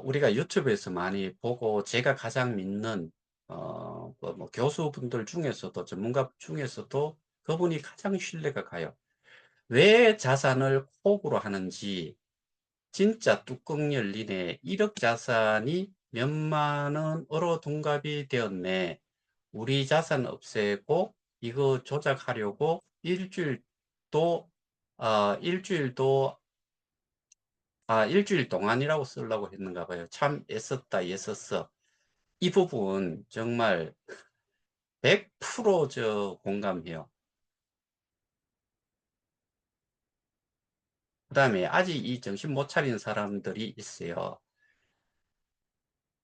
우리가 유튜브에서 많이 보고 제가 가장 믿는 뭐 교수분들 중에서도 전문가 중에서도 그분이 가장 신뢰가 가요. 왜 자산을 콕으로 하는지, 진짜 뚜껑 열리네. 1억 자산이 몇만 원으로 둔갑이 되었네. 우리 자산 없애고 이거 조작하려고 일주일도 일주일도 일주일 동안이라고 쓰려고 했는가 봐요. 참 애썼다 애썼어. 이 부분 정말 100% 공감해요. 그다음에 아직 이 정신 못 차린 사람들이 있어요.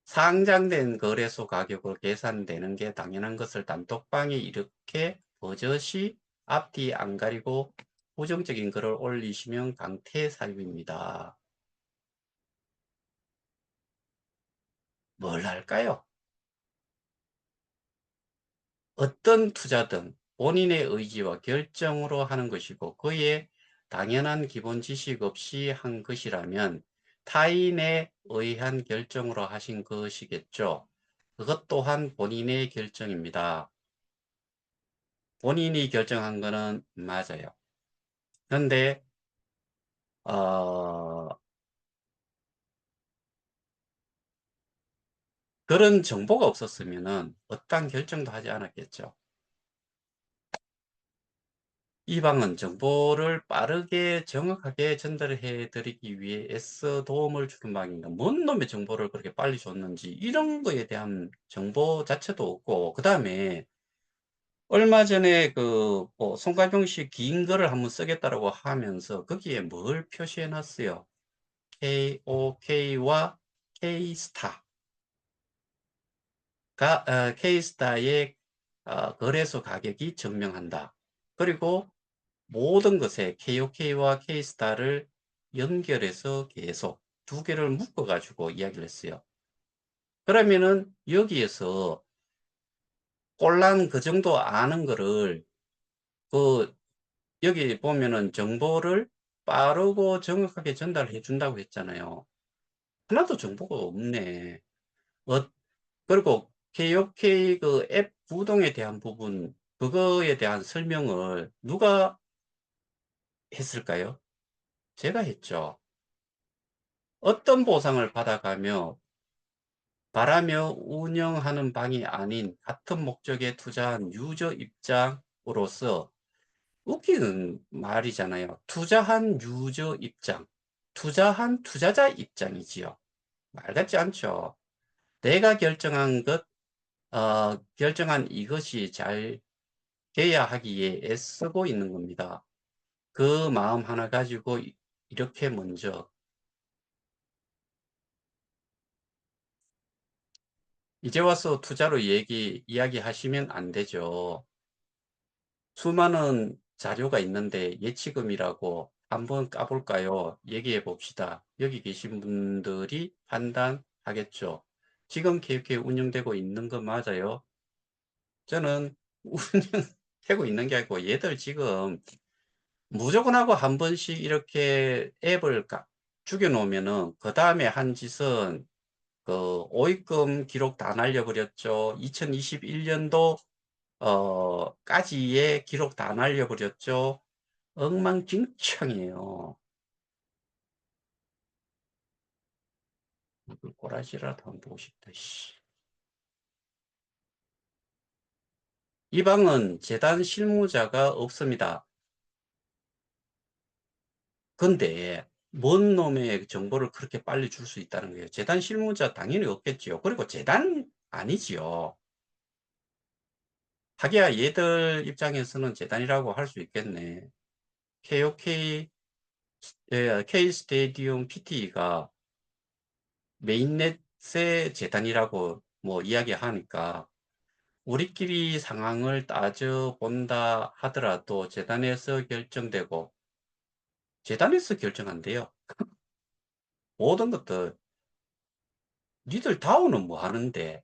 상장된 거래소 가격으로 계산되는 게 당연한 것을 단톡방에 이렇게 버젓이 앞뒤 안 가리고 부정적인 글을 올리시면 강퇴사유입니다. 뭘 할까요? 어떤 투자든 본인의 의지와 결정으로 하는 것이고 그에 당연한 기본 지식 없이 한 것이라면 타인에 의한 결정으로 하신 것이겠죠. 그것 또한 본인의 결정입니다. 본인이 결정한 거는 맞아요. 그런데 어, 그런 정보가 없었으면은 어떠한 결정도 하지 않았겠죠. 이 방은 정보를 빠르게 정확하게 전달해 드리기 위해 애써 도움을 주는 방입니다. 뭔 놈의 정보를 그렇게 빨리 줬는지 이런 거에 대한 정보 자체도 없고, 그다음에 얼마 전에 뭐 송가경 씨 긴 글을 한번 쓰겠다라고 하면서 거기에 뭘 표시해 놨어요? KOK와 K스타. K스타의 거래소 가격이 증명한다. 그리고 모든 것에 KOK와 K스타를 연결해서 계속 두 개를 묶어 가지고 이야기를 했어요. 그러면은 여기에서 꼴랑 그 정도 아는 거를 그 여기 보면은 정보를 빠르고 정확하게 전달해 준다고 했잖아요. 하나도 정보가 없네. 어, 그리고 KOK 그 앱 구동에 대한 부분, 그거에 대한 설명을 누가 했을까요? 제가 했죠. 어떤 보상을 받아가며 바라며 운영하는 방이 아닌 같은 목적에 투자한 유저 입장으로서 웃기는 말이잖아요. 투자한 유저 입장, 투자한 투자자 입장이지요. 말 같지 않죠. 내가 결정한 결정한 이것이 잘 돼야 하기에 애쓰고 있는 겁니다. 그 마음 하나 가지고 이렇게 먼저 이제 와서 투자로 이야기하시면 안 되죠. 수많은 자료가 있는데 예치금이라고 한번 까볼까요? 얘기해 봅시다. 여기 계신 분들이 판단하겠죠. 지금 KK 운영되고 있는 거 맞아요? 저는 운영되고 있는 게 아니고 얘들 지금 무조건 하고 한 번씩 이렇게 앱을 죽여 놓으면은 그 다음에 한 짓은 그 오입금 기록 다 날려버렸죠. 2021년도 까지의 기록 다 날려버렸죠. 엉망진창이에요. 꼬라지라도 한번 보고 싶다. 씨. 이 방은 재단 실무자가 없습니다. 근데 뭔 놈의 정보를 그렇게 빨리 줄 수 있다는 거예요. 재단 실무자 당연히 없겠지요. 그리고 재단 아니지요. 하기야 얘들 입장에서는 재단이라고 할 수 있겠네. KOK, K 스테디움 PT가 메인넷의 재단이라고 뭐 이야기하니까 우리끼리 상황을 따져본다 하더라도 재단에서 결정되고 재단에서 결정한대요. 모든 것들 니들 다오는 뭐 하는데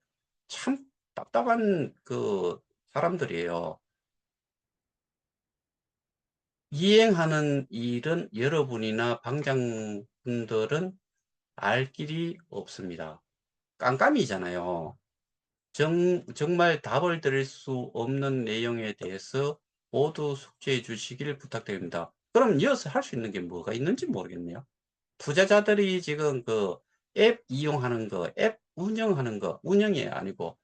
참 답답한 그 사람들이에요. 이행하는 일은 여러분이나 방장분들은 알 길이 없습니다. 깜깜이잖아요. 정말 답을 드릴 수 없는 내용에 대해서 모두 숙지해 주시길 부탁드립니다. 그럼 이어서 할 수 있는 게 뭐가 있는지 모르겠네요. 투자자들이 지금 그 앱 이용하는 거, 앱 운영하는 거, 운영이 아니고,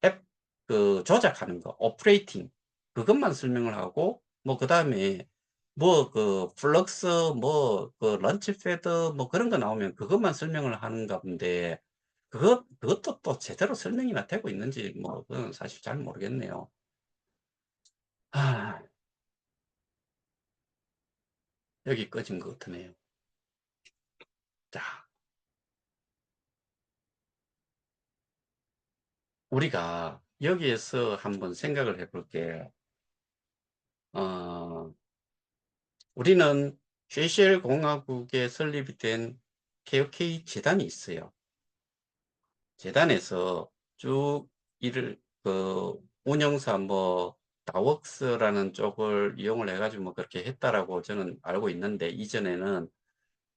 앱 그 조작하는 거, 오퍼레이팅. 그것만 설명을 하고, 뭐, 그 다음에, 뭐, 그, 플럭스, 뭐, 그, 런치패드, 뭐, 그런 거 나오면 그것만 설명을 하는가 본데, 그것도 또 제대로 설명이나 되고 있는지, 뭐, 그건 사실 잘 모르겠네요. 아, 여기 꺼진 것 같으네요. 자, 우리가 여기에서 한번 생각을 해볼게. 어, 우리는 쉐셀 공화국에 설립이 된 KOK 재단이 있어요. 재단에서 쭉 일을, 운영사 뭐, 다웍스라는 쪽을 이용을 해가지고 뭐 그렇게 했다라고 저는 알고 있는데, 이전에는.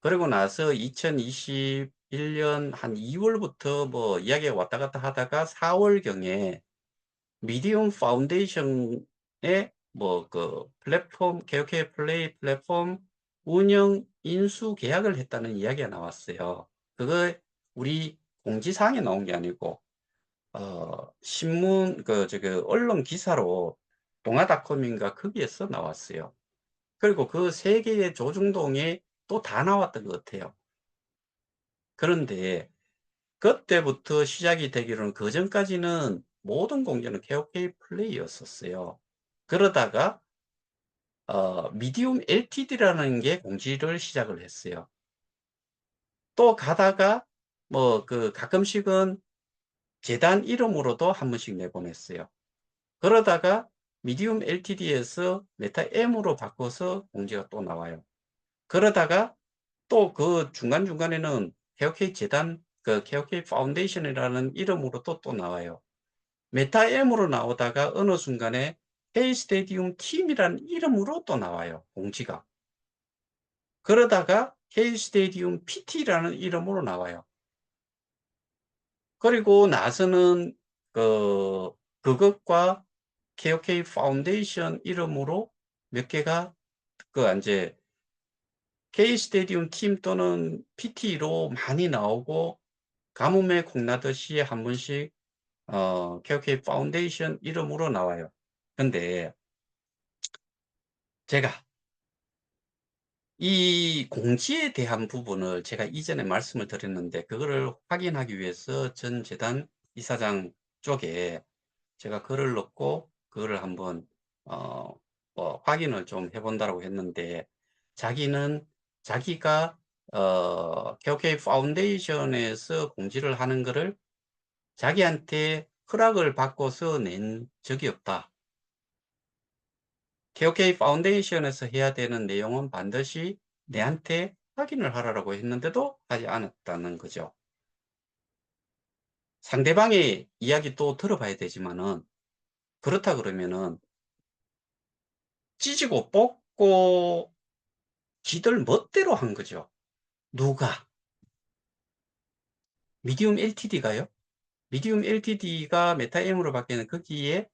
그리고 나서 2021년 한 2월부터 뭐 이야기가 왔다 갔다 하다가 4월경에 미디움 파운데이션의 뭐 그 플랫폼, KOK 플레이 플랫폼 운영 인수 계약을 했다는 이야기가 나왔어요. 그거 우리 공지사항에 나온 게 아니고, 신문, 언론 기사로 동아닷컴인가 거기에서 나왔어요. 그리고 그 세 개의 조중동에 또 다 나왔던 것 같아요. 그런데 그때부터 시작이 되기로는 그 전까지는 모든 공개는 KOK 플레이였었어요. 그러다가 미디움 LTD라는 게 공지를 시작을 했어요. 또 가다가 뭐 그 가끔씩은 재단 이름으로도 한 번씩 내보냈어요. 그러다가 미디움 LTD에서 메타 M으로 바꿔서 공지가 또 나와요. 그러다가 또 그 중간중간에는 KOK 재단, 그 KOK 파운데이션이라는 이름으로도 또 나와요. 메타 M으로 나오다가 어느 순간에 K 스테디움 팀이라는 이름으로 또 나와요, 공지가. 그러다가 K 스테디움 PT라는 이름으로 나와요. 그리고 나서는 그 그것과 KOK 파운데이션 이름으로 몇 개가 그 인제 K 스테디움 팀 또는 PT로 많이 나오고, 가뭄에 콩나듯이 한 번씩 KOK 파운데이션 이름으로 나와요. 근데 제가 이 공지에 대한 부분을 제가 이전에 말씀을 드렸는데, 그거를 확인하기 위해서 전 재단 이사장 쪽에 제가 글을 넣고 그거를 한번 어 확인을 좀 해 본다라고 했는데, 자기는 자기가 KOK 파운데이션에서 공지를 하는 거를 자기한테 허락을 받고서 낸 적이 없다. KOK 파운데이션에서 해야 되는 내용은 반드시 내한테 확인을 하라고 했는데도 하지 않았다는 거죠. 상대방의 이야기 또 들어봐야 되지만은, 그렇다 그러면은 찌지고 뽑고 지들 멋대로 한 거죠. 누가? 미디움 LTD가요? 미디움 LTD가 메타M으로 바뀌는 거기에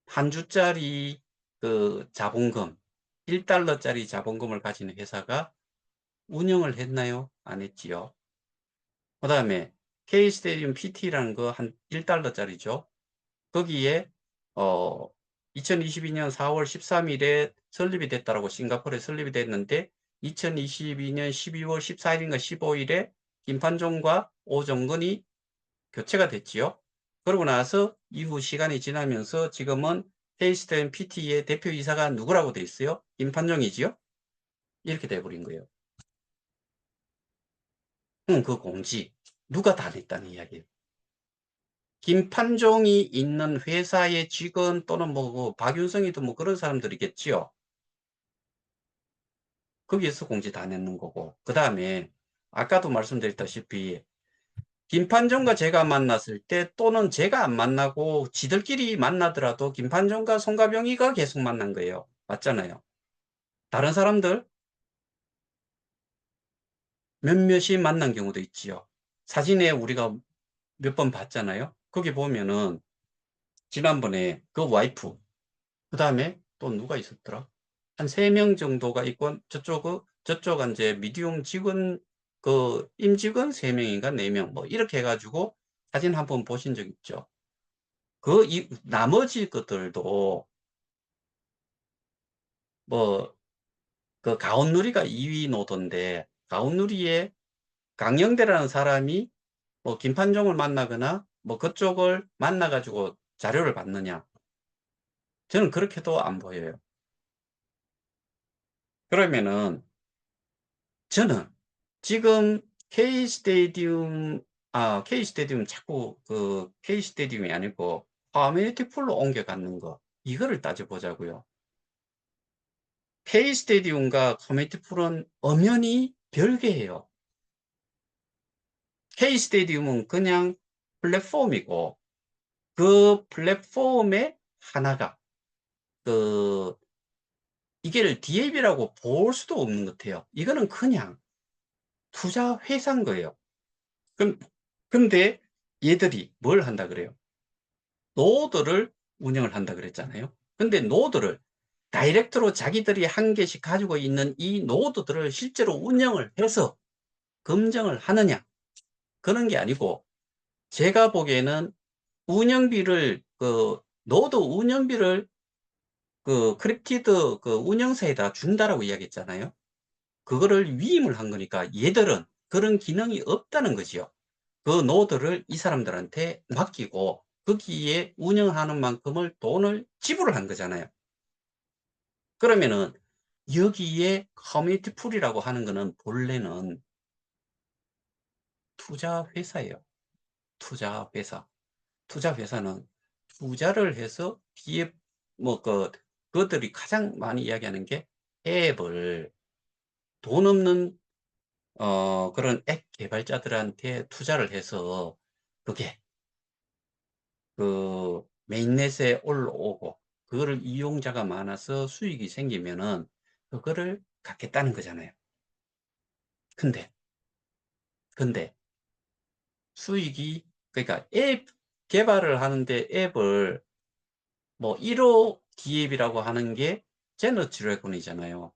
한 주짜리 그 자본금, 1달러짜리 자본금을 가지는 회사가 운영을 했나요? 안 했지요. 그다음에 K스테디움 PT라는 거 한 1달러짜리죠. 거기에 어 2022년 4월 13일에 설립이 됐다라고, 싱가포르에 설립이 됐는데 2022년 12월 14일인가 15일에 김판종과 오정근이 교체가 됐지요. 그러고 나서 이후 시간이 지나면서 지금은 K스테디움 PT의 대표이사가 누구라고 돼 있어요? 김판종이지요. 이렇게 돼 버린 거예요. 그 공지 누가 다 냈다는 이야기예요. 김판종이 있는 회사의 직원 또는 뭐 박윤성이든 뭐 그런 사람들이겠지요. 거기에서 공지 다 내는 거고, 그다음에 아까도 말씀드렸다시피 김판종과 제가 만났을 때, 또는 제가 안 만나고 지들끼리 만나더라도 김판종과 송가병이가 계속 만난 거예요. 맞잖아요. 다른 사람들 몇몇이 만난 경우도 있지요. 사진에 우리가 몇 번 봤잖아요. 거기 보면은 지난번에 그 와이프, 그다음에 또 누가 있었더라? 한 3명 정도가 있고, 저쪽 인제 미디움 직원, 그 임직원 3 명인가 4명 뭐 이렇게 해 가지고 사진 한 번 보신 적 있죠. 그 나머지 것들도 뭐 그 가온누리가 2위 노던데, 가온누리에 강영대라는 사람이 뭐 김판종을 만나거나 뭐 그쪽을 만나 가지고 자료를 받느냐? 저는 그렇게도 안 보여요. 그러면은 저는 지금 K 스테디움 자꾸 그 K 스테디움이 아니고 커뮤니티 풀로 옮겨가는 거, 이거를 따져보자고요. K 스테디움과 커뮤니티 풀은 엄연히 별개예요. K 스테디움은 그냥 플랫폼이고, 그 플랫폼의 하나가, 그 이게를 DAB라고 볼 수도 없는 것 같아요. 이거는 그냥 투자 회사인 거예요. 근 근데 얘들이 뭘 한다 그래요? 노드를 운영을 한다 그랬잖아요. 근데 노드를 다이렉트로 자기들이 한 개씩 가지고 있는 이 노드들을 실제로 운영을 해서 검증을 하느냐? 그런 게 아니고, 제가 보기에는 운영비를, 그 노드 운영비를 그 크립티드 그 운영사에다 준다라고 이야기했잖아요. 그거를 위임을 한 거니까 얘들은 그런 기능이 없다는 거지요. 그 노드를 이 사람들한테 맡기고 거기에 운영하는 만큼을 돈을 지불을 한 거잖아요. 그러면은 여기에 커뮤니티 풀이라고 하는 거는 본래는 투자 회사예요. 투자 회사. 투자 회사는 투자를 해서 기업 뭐 그것들이 가장 많이 이야기하는 게 앱을 돈 없는 그런 앱 개발자들한테 투자를 해서 그게 메인넷에 올라오고 그거를 이용자가 많아서 수익이 생기면은 그거를 갖겠다는 거잖아요. 근데, 근데 수익이 그러니까 앱 개발을 하는데 앱을 뭐 1호 기업이라고 하는 게 제너 드래곤이잖아요.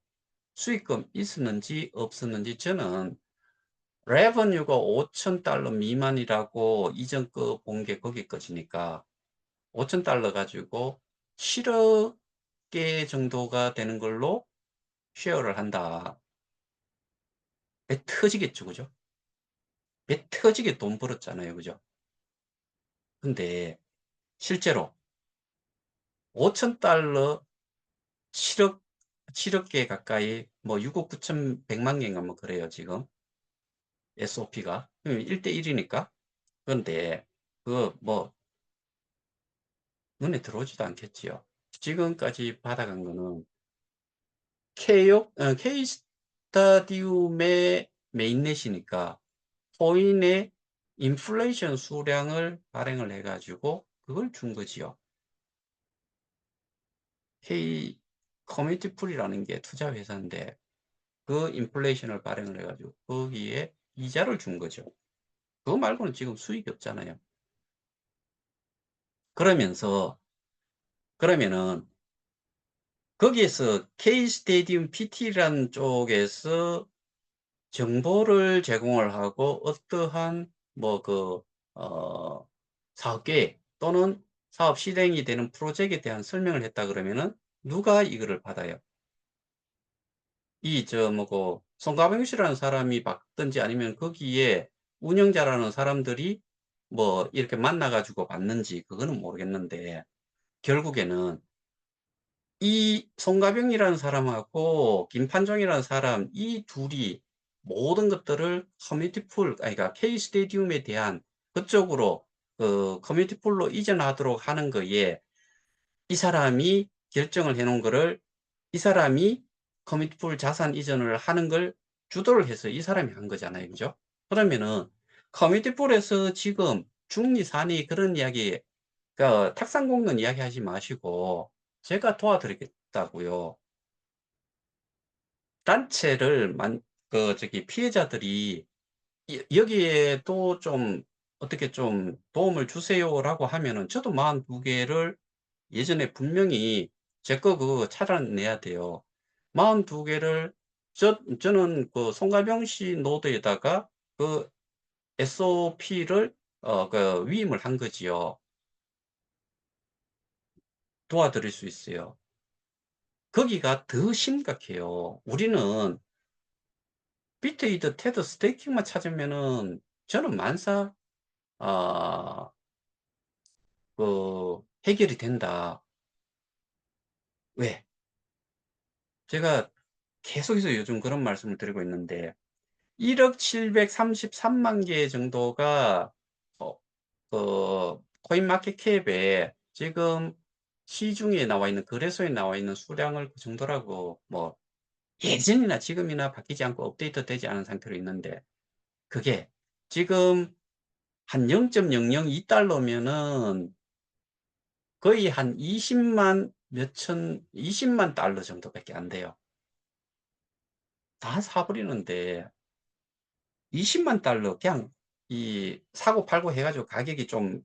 수익금 있었는지 없었는지 저는 레버뉴가 $5,000 미만이라고 이전 거 본 게 거기 거지니까 $5,000 가지고 7억 개 정도가 되는 걸로 쉐어를 한다. 배 터지겠죠, 그죠? 배 터지게 돈 벌었잖아요, 그죠? 근데 실제로 $5,000 7억 7억 개 가까이 뭐 6억 9,100만 개인가 뭐 그래요, 지금. SOP가. 1대 1이니까. 그런데 그 뭐 눈에 들어오지도 않겠지요. 지금까지 받아간 거는 K스타디움의 메인넷이니까 코인의 인플레이션 수량을 발행을 해 가지고 그걸 준 거지요. K 커뮤니티 풀이라는 게 투자 회사인데 그 인플레이션을 발행을 해 가지고 거기에 이자를 준 거죠. 그거 말고는 지금 수익이 없잖아요. 그러면서 그러면은 거기에서 K스테디움 PT라는 쪽에서 정보를 제공을 하고 어떠한 뭐 어 사업 계획 또는 사업 실행이 되는 프로젝트에 대한 설명을 했다 그러면은 누가 이거를 받아요? 이 뭐고 송가병 씨라는 사람이 받든지 아니면 거기에 운영자라는 사람들이 뭐 이렇게 만나 가지고 받는지 그거는 모르겠는데 결국에는 이 송가병이라는 사람하고 김판종이라는 사람 이 둘이 모든 것들을 커뮤니티 풀 아니 그러니까 K스테디움에 대한 그쪽으로 커뮤니티 풀로 이전하도록 하는 거에 이 사람이 결정을 해 놓은 거를 이 사람이 커뮤니티 풀 자산 이전을 하는 걸 주도를 해서 이 사람이 한 거잖아요. 그죠? 그러면은 커뮤니티 풀에서 지금 중리, 산이 그런 이야기 탁상 공론 이야기하지 마시고 제가 도와드리겠다고요. 단체를 피해자들이 여기에도 좀 어떻게 좀 도움을 주세요라고 하면은 저도 42개를 예전에 분명히 제 거 그거 찾아내야 돼요. 42개를 저는 송가병 씨 노드에다가 그 SOP를 위임을 한 거지요. 도와드릴 수 있어요. 거기가 더 심각해요. 우리는 비트이드 테드 스테이킹만 찾으면은 저는 만사 아 해결이 된다. 왜? 제가 계속해서 요즘 그런 말씀을 드리고 있는데 1억 733만 개 정도가 어 코인마켓캡에 지금 시중에 나와 있는 거래소에 나와 있는 수량을 그 정도라고 뭐 예전이나 지금이나 바뀌지 않고 업데이트되지 않은 상태로 있는데 그게 지금 한 0.002달러면은 거의 한 20만 몇천 20만 달러 정도밖에 안 돼요. 다 사 버리는데 20만 달러 그냥 이 사고 팔고 해 가지고 가격이 좀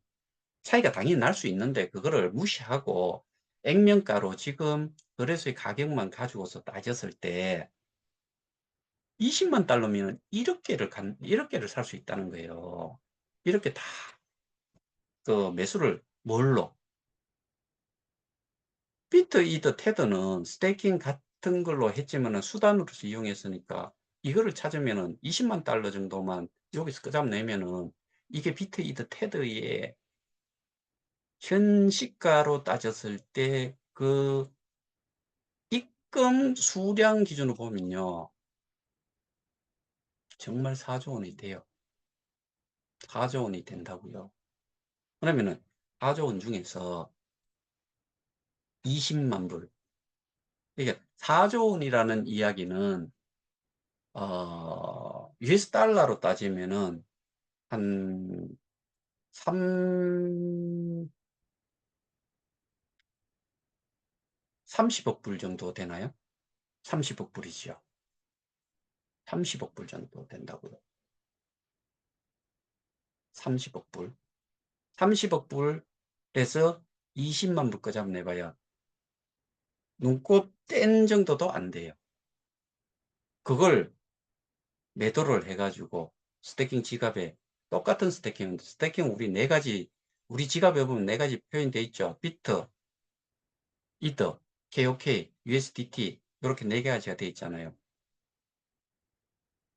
차이가 당연히 날 수 있는데 그거를 무시하고 액면가로 지금 거래소의 가격만 가지고서 따졌을 때 20만 달러면은 1억 개를 1억 개를 살 수 있다는 거예요. 이렇게 다 매수를 뭘로? 비트이더 테더는 스테이킹 같은 걸로 했지만은 수단으로서 이용했으니까 이거를 찾으면은 20만 달러 정도만 여기서 끄잡내면은 이게 비트이더 테더의 현시가로 따졌을 때 입금 수량 기준으로 보면요. 정말 4조 원이 돼요. 4조 원이 된다고요. 그러면은 4조 원 중에서 20만 불. 이게 4조 원이라는 이야기는 US 달러로 따지면은 한 3, 30억 불 정도 되나요? 30억 불이죠. 30억 불 정도 된다고요. 30억 불. 30억 불에서 20만 불 거잡 내봐야 눈곱 뗀 정도도 안 돼요. 그걸 매도를 해가지고 스태킹 지갑에 똑같은 스태킹 우리 네 가지, 우리 지갑에 보면 네 가지 표현되어 있죠. 비트, 이더, KOK, USDT 이렇게 네 가지가 되어 있잖아요.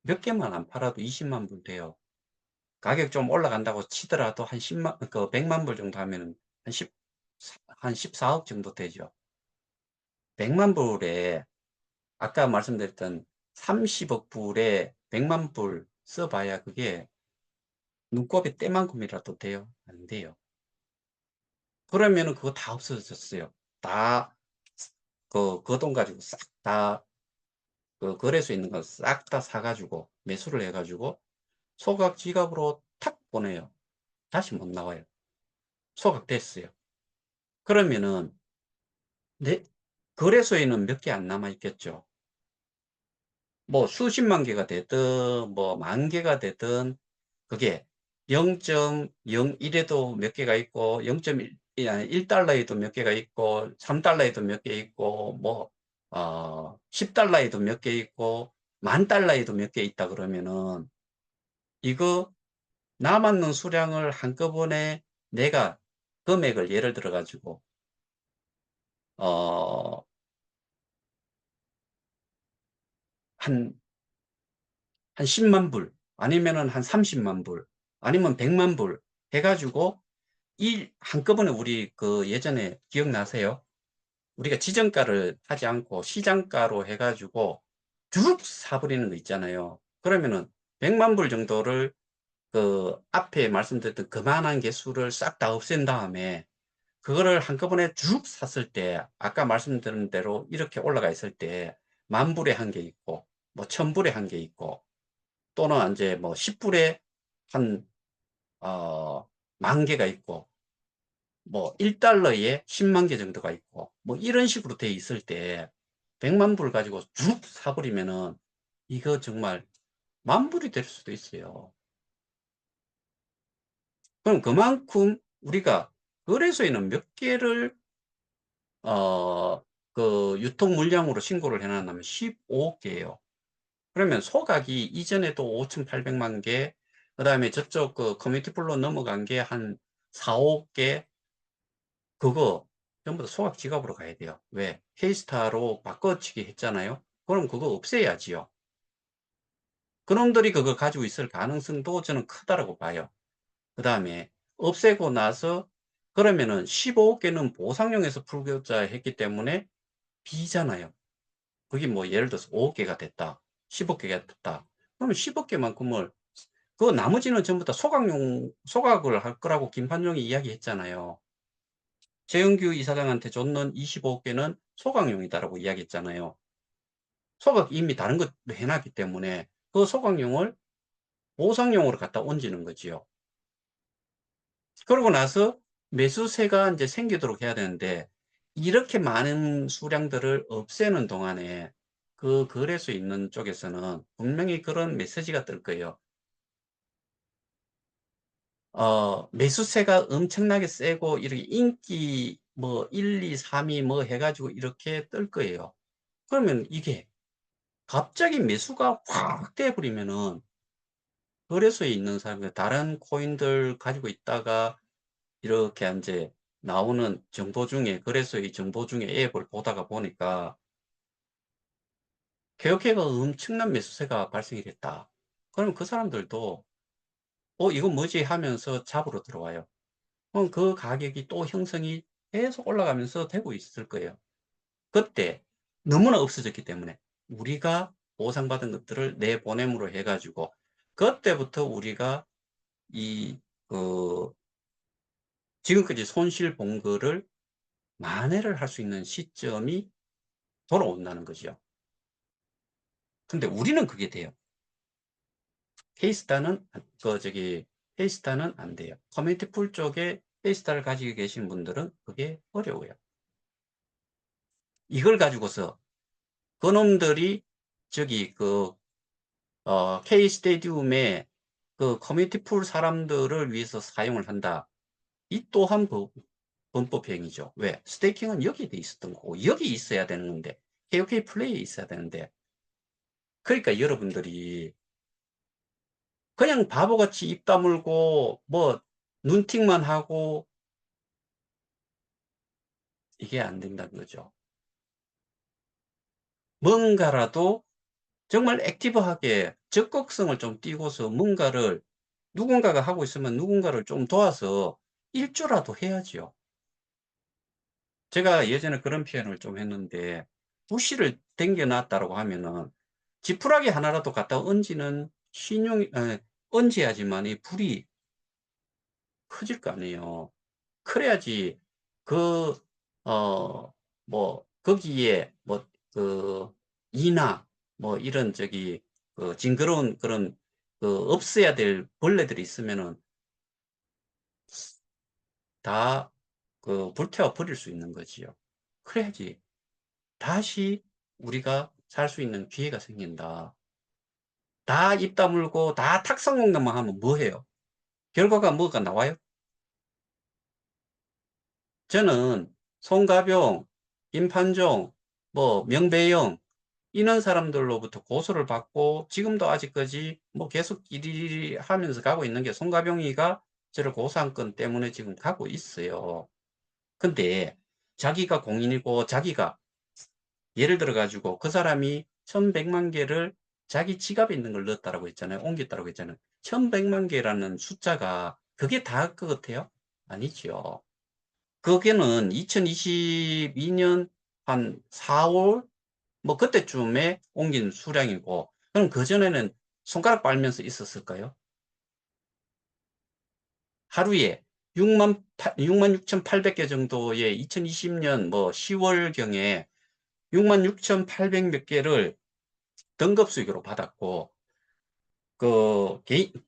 몇 개만 안 팔아도 20만 불 돼요. 가격 좀 올라간다고 치더라도 한 10만, 100만 불 정도 하면은 한 10, 한 14억 정도 되죠. 100만 불에 아까 말씀드렸던 30억 불에 100만 불 써봐야 그게 눈곱의 때만큼이라도 돼요? 안 돼요. 그러면은 그거 다 없어졌어요. 다, 그 돈 가지고 싹 다, 그 거래소에 있는 거 싹 다 사가지고 매수를 해가지고 소각 지갑으로 탁 보내요. 다시 못 나와요. 소각됐어요. 그러면은 내 거래소에는 몇 개 안 남아 있겠죠. 뭐 수십만 개가 되든 뭐 만 개가 되든 그게 0.01에도 몇 개가 있고 0.1달러에도 몇 개가 있고 3달러에도 몇 개 있고 뭐 10달러에도 몇 개 있고 10,000달러에도 몇 개 있다 그러면은 이거 남았는 수량을 한꺼번에 내가 금액을 예를 들어 가지고 어, 한, 한 10만 불 아니면은 한 30만 불 아니면 100만 불 해가지고 한꺼번에 우리 그 예전에 기억나세요? 우리가 지정가를 하지 않고 시장가로 해가지고 쭉 사버리는 거 있잖아요. 그러면은 100만 불 정도를 그 앞에 말씀드렸던 그만한 개수를 싹 다 없앤 다음에 그거를 한꺼번에 쭉 샀을 때 아까 말씀드린 대로 이렇게 올라가 있을 때 만 불에 한 개 있고 뭐 천 불에 한 개 있고 또는 이제 뭐 10불에 한 만 개가 있고 뭐 1달러에 10만 개 정도가 있고 뭐 이런 식으로 돼 있을 때 100만 불 가지고 쭉 사버리면은 이거 정말 만 불이 될 수도 있어요. 그럼 그만큼 우리가 거래소에는 몇 개를 그 유통 물량으로 신고를 해놨냐면 15억 개예요. 그러면 소각이 이전에도 5,800만 개, 그 다음에 저쪽 그 커뮤니티 풀로 넘어간 게 한 4, 5개, 그거 전부 다 소각 지갑으로 가야 돼요. 왜? K스타로 바꿔치기 했잖아요. 그럼 그거 없애야지요. 그놈들이 그거 가지고 있을 가능성도 저는 크다라고 봐요. 그 다음에 없애고 나서 그러면은 15개는 보상용에서 풀고자 했기 때문에 비잖아요. 그게 뭐 예를 들어서 5개가 됐다. 15개가 됐다. 그러면 15개만큼을 그 나머지는 전부 다 소각을 할 거라고 김판용이 이야기했잖아요. 최영규 이사장한테 줬는 25개는 소각용이다라고 이야기했잖아요. 소각 이미 다른 거 해놨기 때문에 그 소각용을 보상용으로 갖다 얹는 거지요. 그러고 나서 매수세가 이제 생기도록 해야 되는데 이렇게 많은 수량들을 없애는 동안에 그 거래소 있는 쪽에서는 분명히 그런 메시지가 뜰 거예요. 매수세가 엄청나게 세고 이렇게 인기 뭐 1, 2, 3위 뭐 해가지고 이렇게 뜰 거예요. 그러면 이게 갑자기 매수가 확 돼버리면은 거래소에 있는 사람들 다른 코인들 가지고 있다가 이렇게 이제 나오는 정보 중에 거래소의 정보 중에 앱을 보다가 보니까 개혁해가 엄청난 매수세가 발생이 됐다. 그러면 그 사람들도 이거 뭐지 하면서 잡으러 들어와요. 그럼 그 가격이 또 형성이 계속 올라가면서 되고 있을 거예요. 그때 너무나 없어졌기 때문에 우리가 보상받은 것들을 내보냄으로 해가지고 그때부터 우리가 이, 그, 지금까지 손실 본 거를 만회를 할 수 있는 시점이 돌아온다는 거죠. 근데 우리는 그게 돼요. 케이스타는, 페이스타는 안 돼요. 커뮤니티 풀 쪽에 페이스타를 가지고 계신 분들은 그게 어려워요. 이걸 가지고서 그놈들이 저기 K 스테디움에 그 커뮤니티 풀 사람들을 위해서 사용을 한다. 이 또한 범법행위죠. 왜? 스테이킹은 여기에 돼 있었던 거고 여기 있어야 되는 건데 KOK 플레이에 있어야 되는데 그러니까 여러분들이 그냥 바보같이 입 다물고 뭐 눈팅만 하고 이게 안 된다는 거죠. 뭔가라도 정말 액티브하게 적극성을 좀 띄고서 뭔가를 누군가가 하고 있으면 누군가를 좀 도와서 일조라도 해야지요. 제가 예전에 그런 표현을 좀 했는데 부시를 당겨 놨다라고 하면은 지푸라기 하나라도 갖다 얹는 얹어야지만 이 불이 커질 거 아니에요. 그래야지 그 뭐 거기에 뭐 이나 뭐 이런 징그러운 그런 없애야 될 벌레들이 있으면은 다 불태워 버릴 수 있는 거지요. 그래야지 다시 우리가 살 수 있는 기회가 생긴다. 다 입 다물고 다 탁상공단만 하면 뭐 해요? 결과가 뭐가 나와요? 저는 송가병, 임판종, 뭐 명배영 이런 사람들로부터 고소를 받고 지금도 아직까지 뭐 계속 일이 하면서 가고 있는 게 송가병이가 저를 고소한 건 때문에 지금 가고 있어요. 근데 자기가 공인이고 자기가 예를 들어 가지고 그 사람이 1100만 개를 자기 지갑에 있는 걸 넣었다라고 했잖아요. 옮겼다라고 했잖아요. 1100만 개라는 숫자가 그게 다일 것 같아요? 아니죠. 그게는 2022년 한 4월 뭐 그때쯤에 옮긴 수량이고 그럼 그전에는 손가락 빨면서 있었을까요? 하루에 66,800개 정도의 2020년 뭐 10월경에 66,800 몇 개를 등급 수익으로 받았고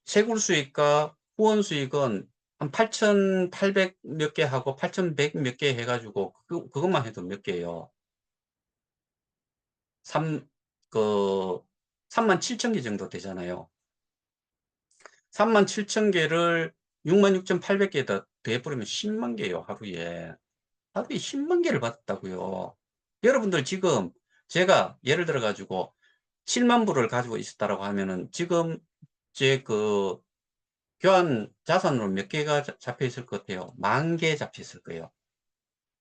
채굴 수익과 후원 수익은 한 8,800 몇 개 하고 8,100 몇 개 해가지고 그것만 해도 몇 개예요. 3, 그, 37,000개 정도 되잖아요. 37,000개를 66,800개에다 더해버리면 10만 개예요, 하루에. 하루에 10만 개를 받았다고요. 여러분들 지금 제가 예를 들어 가지고 7만 불을 가지고 있었다라고 하면은 지금 제 교환 자산으로 몇 개가 잡혀 있을 것 같아요? 10,000개 잡혀 있을 거예요.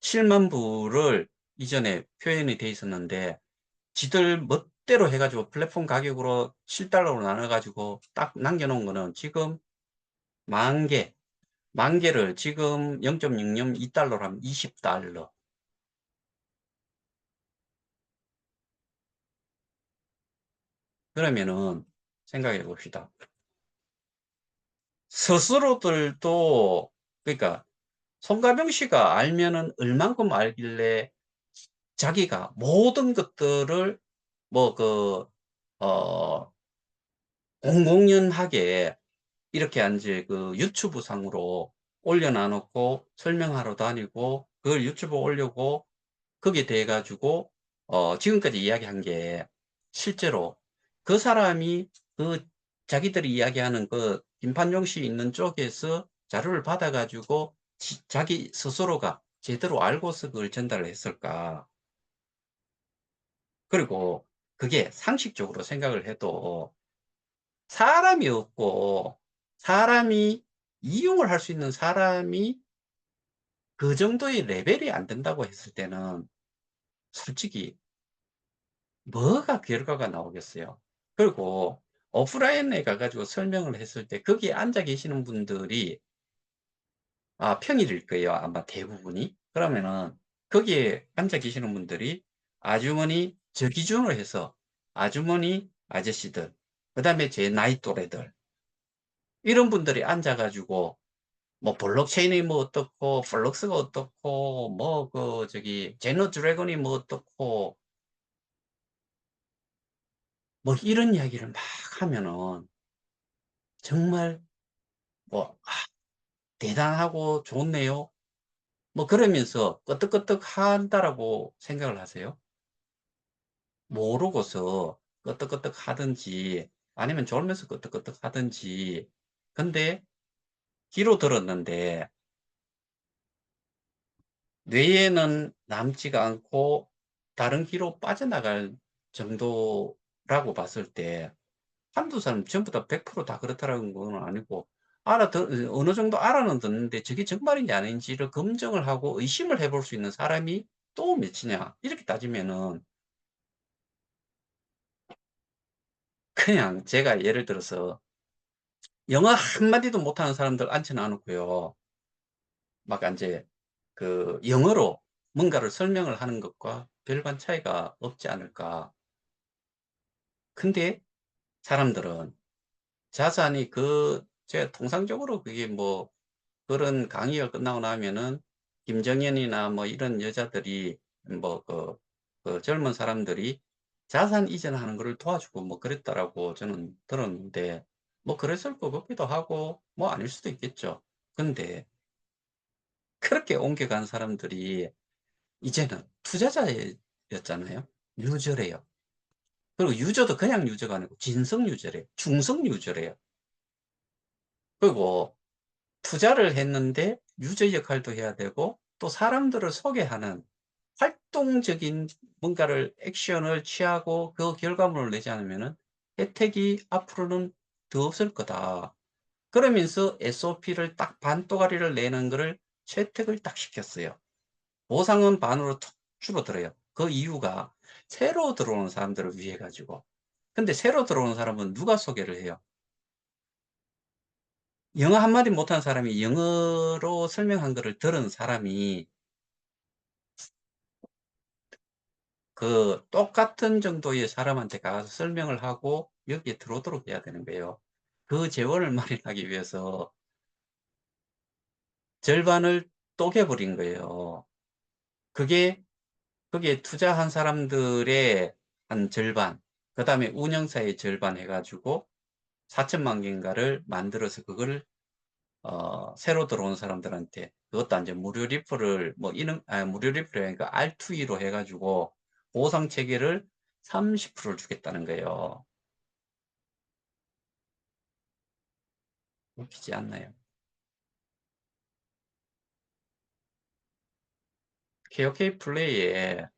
7만 불을 이전에 표현이 돼 있었는데 지들 멋대로 해가지고 플랫폼 가격으로 7달러로 나눠가지고 딱 남겨놓은 거는 지금 10,000개, 10,000개를 지금 0.002달러로 하면 20달러. 그러면은 생각해 봅시다. 스스로들도, 그러니까 송가병 씨가 알면은 얼만큼 알길래 자기가 모든 것들을 뭐 공공연하게 이렇게 이제 유튜브 상으로 올려놔놓고 설명하러 다니고 그걸 유튜브 올리고 거기에 대해 가지고 지금까지 이야기한 게 실제로 그 사람이 자기들이 이야기하는 김판용 씨 있는 쪽에서 자료를 받아 가지고 자기 스스로가 제대로 알고서 그걸 전달을 했을까? 그리고 그게 상식적으로 생각을 해도 사람이 없고 사람이 이용을 할 수 있는 사람이 그 정도의 레벨이 안 된다고 했을 때는 솔직히 뭐가 결과가 나오겠어요. 그리고 오프라인에 가가지고 설명을 했을 때 거기에 앉아 계시는 분들이 평일일 거예요. 아마 대부분이. 그러면은 거기에 앉아 계시는 분들이 아주머니 저 기준으로 해서 아주머니 아저씨들 그 다음에 제 나이 또래들 이런 분들이 앉아 가지고 뭐 블록체인이 뭐 어떻고 플럭스가 어떻고 뭐 그 저기 제너 드래곤이 뭐 어떻고 뭐 이런 이야기를 막 하면은 정말 뭐 '아 대단하고 좋네요.' 뭐 그러면서 끄떡끄떡한다라고 생각을 하세요? 모르고서 끄떡끄떡하든지 아니면 졸면서 끄떡끄떡하든지 근데 귀로 들었는데 뇌에는 남지가 않고 다른 귀로 빠져나갈 정도라고 봤을 때 한두 사람 전부 다 100%다 그렇다라는 건 아니고 어느 정도 알아는 듣는데 저게 정말인지 아닌지를 검증을 하고 의심을 해볼 수 있는 사람이 또 몇이냐. 이렇게 따지면은 그냥 제가 예를 들어서 영어 한마디도 못하는 사람들 앉혀 놔 놓고요. 막 인제 그 영어로 뭔가를 설명을 하는 것과 별반 차이가 없지 않을까. 근데 사람들은 자산이 제가 통상적으로 그게 뭐 그런 강의가 끝나고 나면은 김정연이나 뭐 이런 여자들이 뭐 젊은 사람들이 자산 이전하는 거를 도와주고 뭐 그랬다라고 저는 들었는데 뭐 그랬을 것 같기도 하고 뭐 아닐 수도 있겠죠. 근데 그렇게 옮겨간 사람들이 이제는 투자자였잖아요. 유저래요. 그리고 유저도 그냥 유저가 아니고 진성 유저래요. 중성 유저래요. 그리고 투자를 했는데 유저 역할도 해야 되고 또 사람들을 소개하는 활동적인 뭔가를 액션을 취하고 그 결과물을 내지 않으면은 혜택이 앞으로는 더 없을 거다. 그러면서 SOP를 딱 반또가리를 내는 거를 채택을 딱 시켰어요. 보상은 반으로 툭 줄어들어요. 그 이유가 새로 들어오는 사람들을 위해 가지고. 근데 새로 들어오는 사람은 누가 소개를 해요? 영어 한마디 못하는 사람이 영어로 설명한 거를 들은 사람이 그 똑같은 정도의 사람한테 가서 설명을 하고 여기에 들어오도록 해야 되는 거예요. 그 재원을 마련하기 위해서 절반을 쪼개 버린 거예요. 그게 거기에 투자한 사람들의 한 절반, 그다음에 운영사의 절반 해 가지고 4천만 개인가를 만들어서 그거를 새로 들어온 사람들한테 그것도 인제 무료 리퍼를 뭐 무료 리퍼이 아니까 R2E로 해 가지고 보상 체계를 30%를 주겠다는 거예요. 웃기지 않나요? KOK 플레이에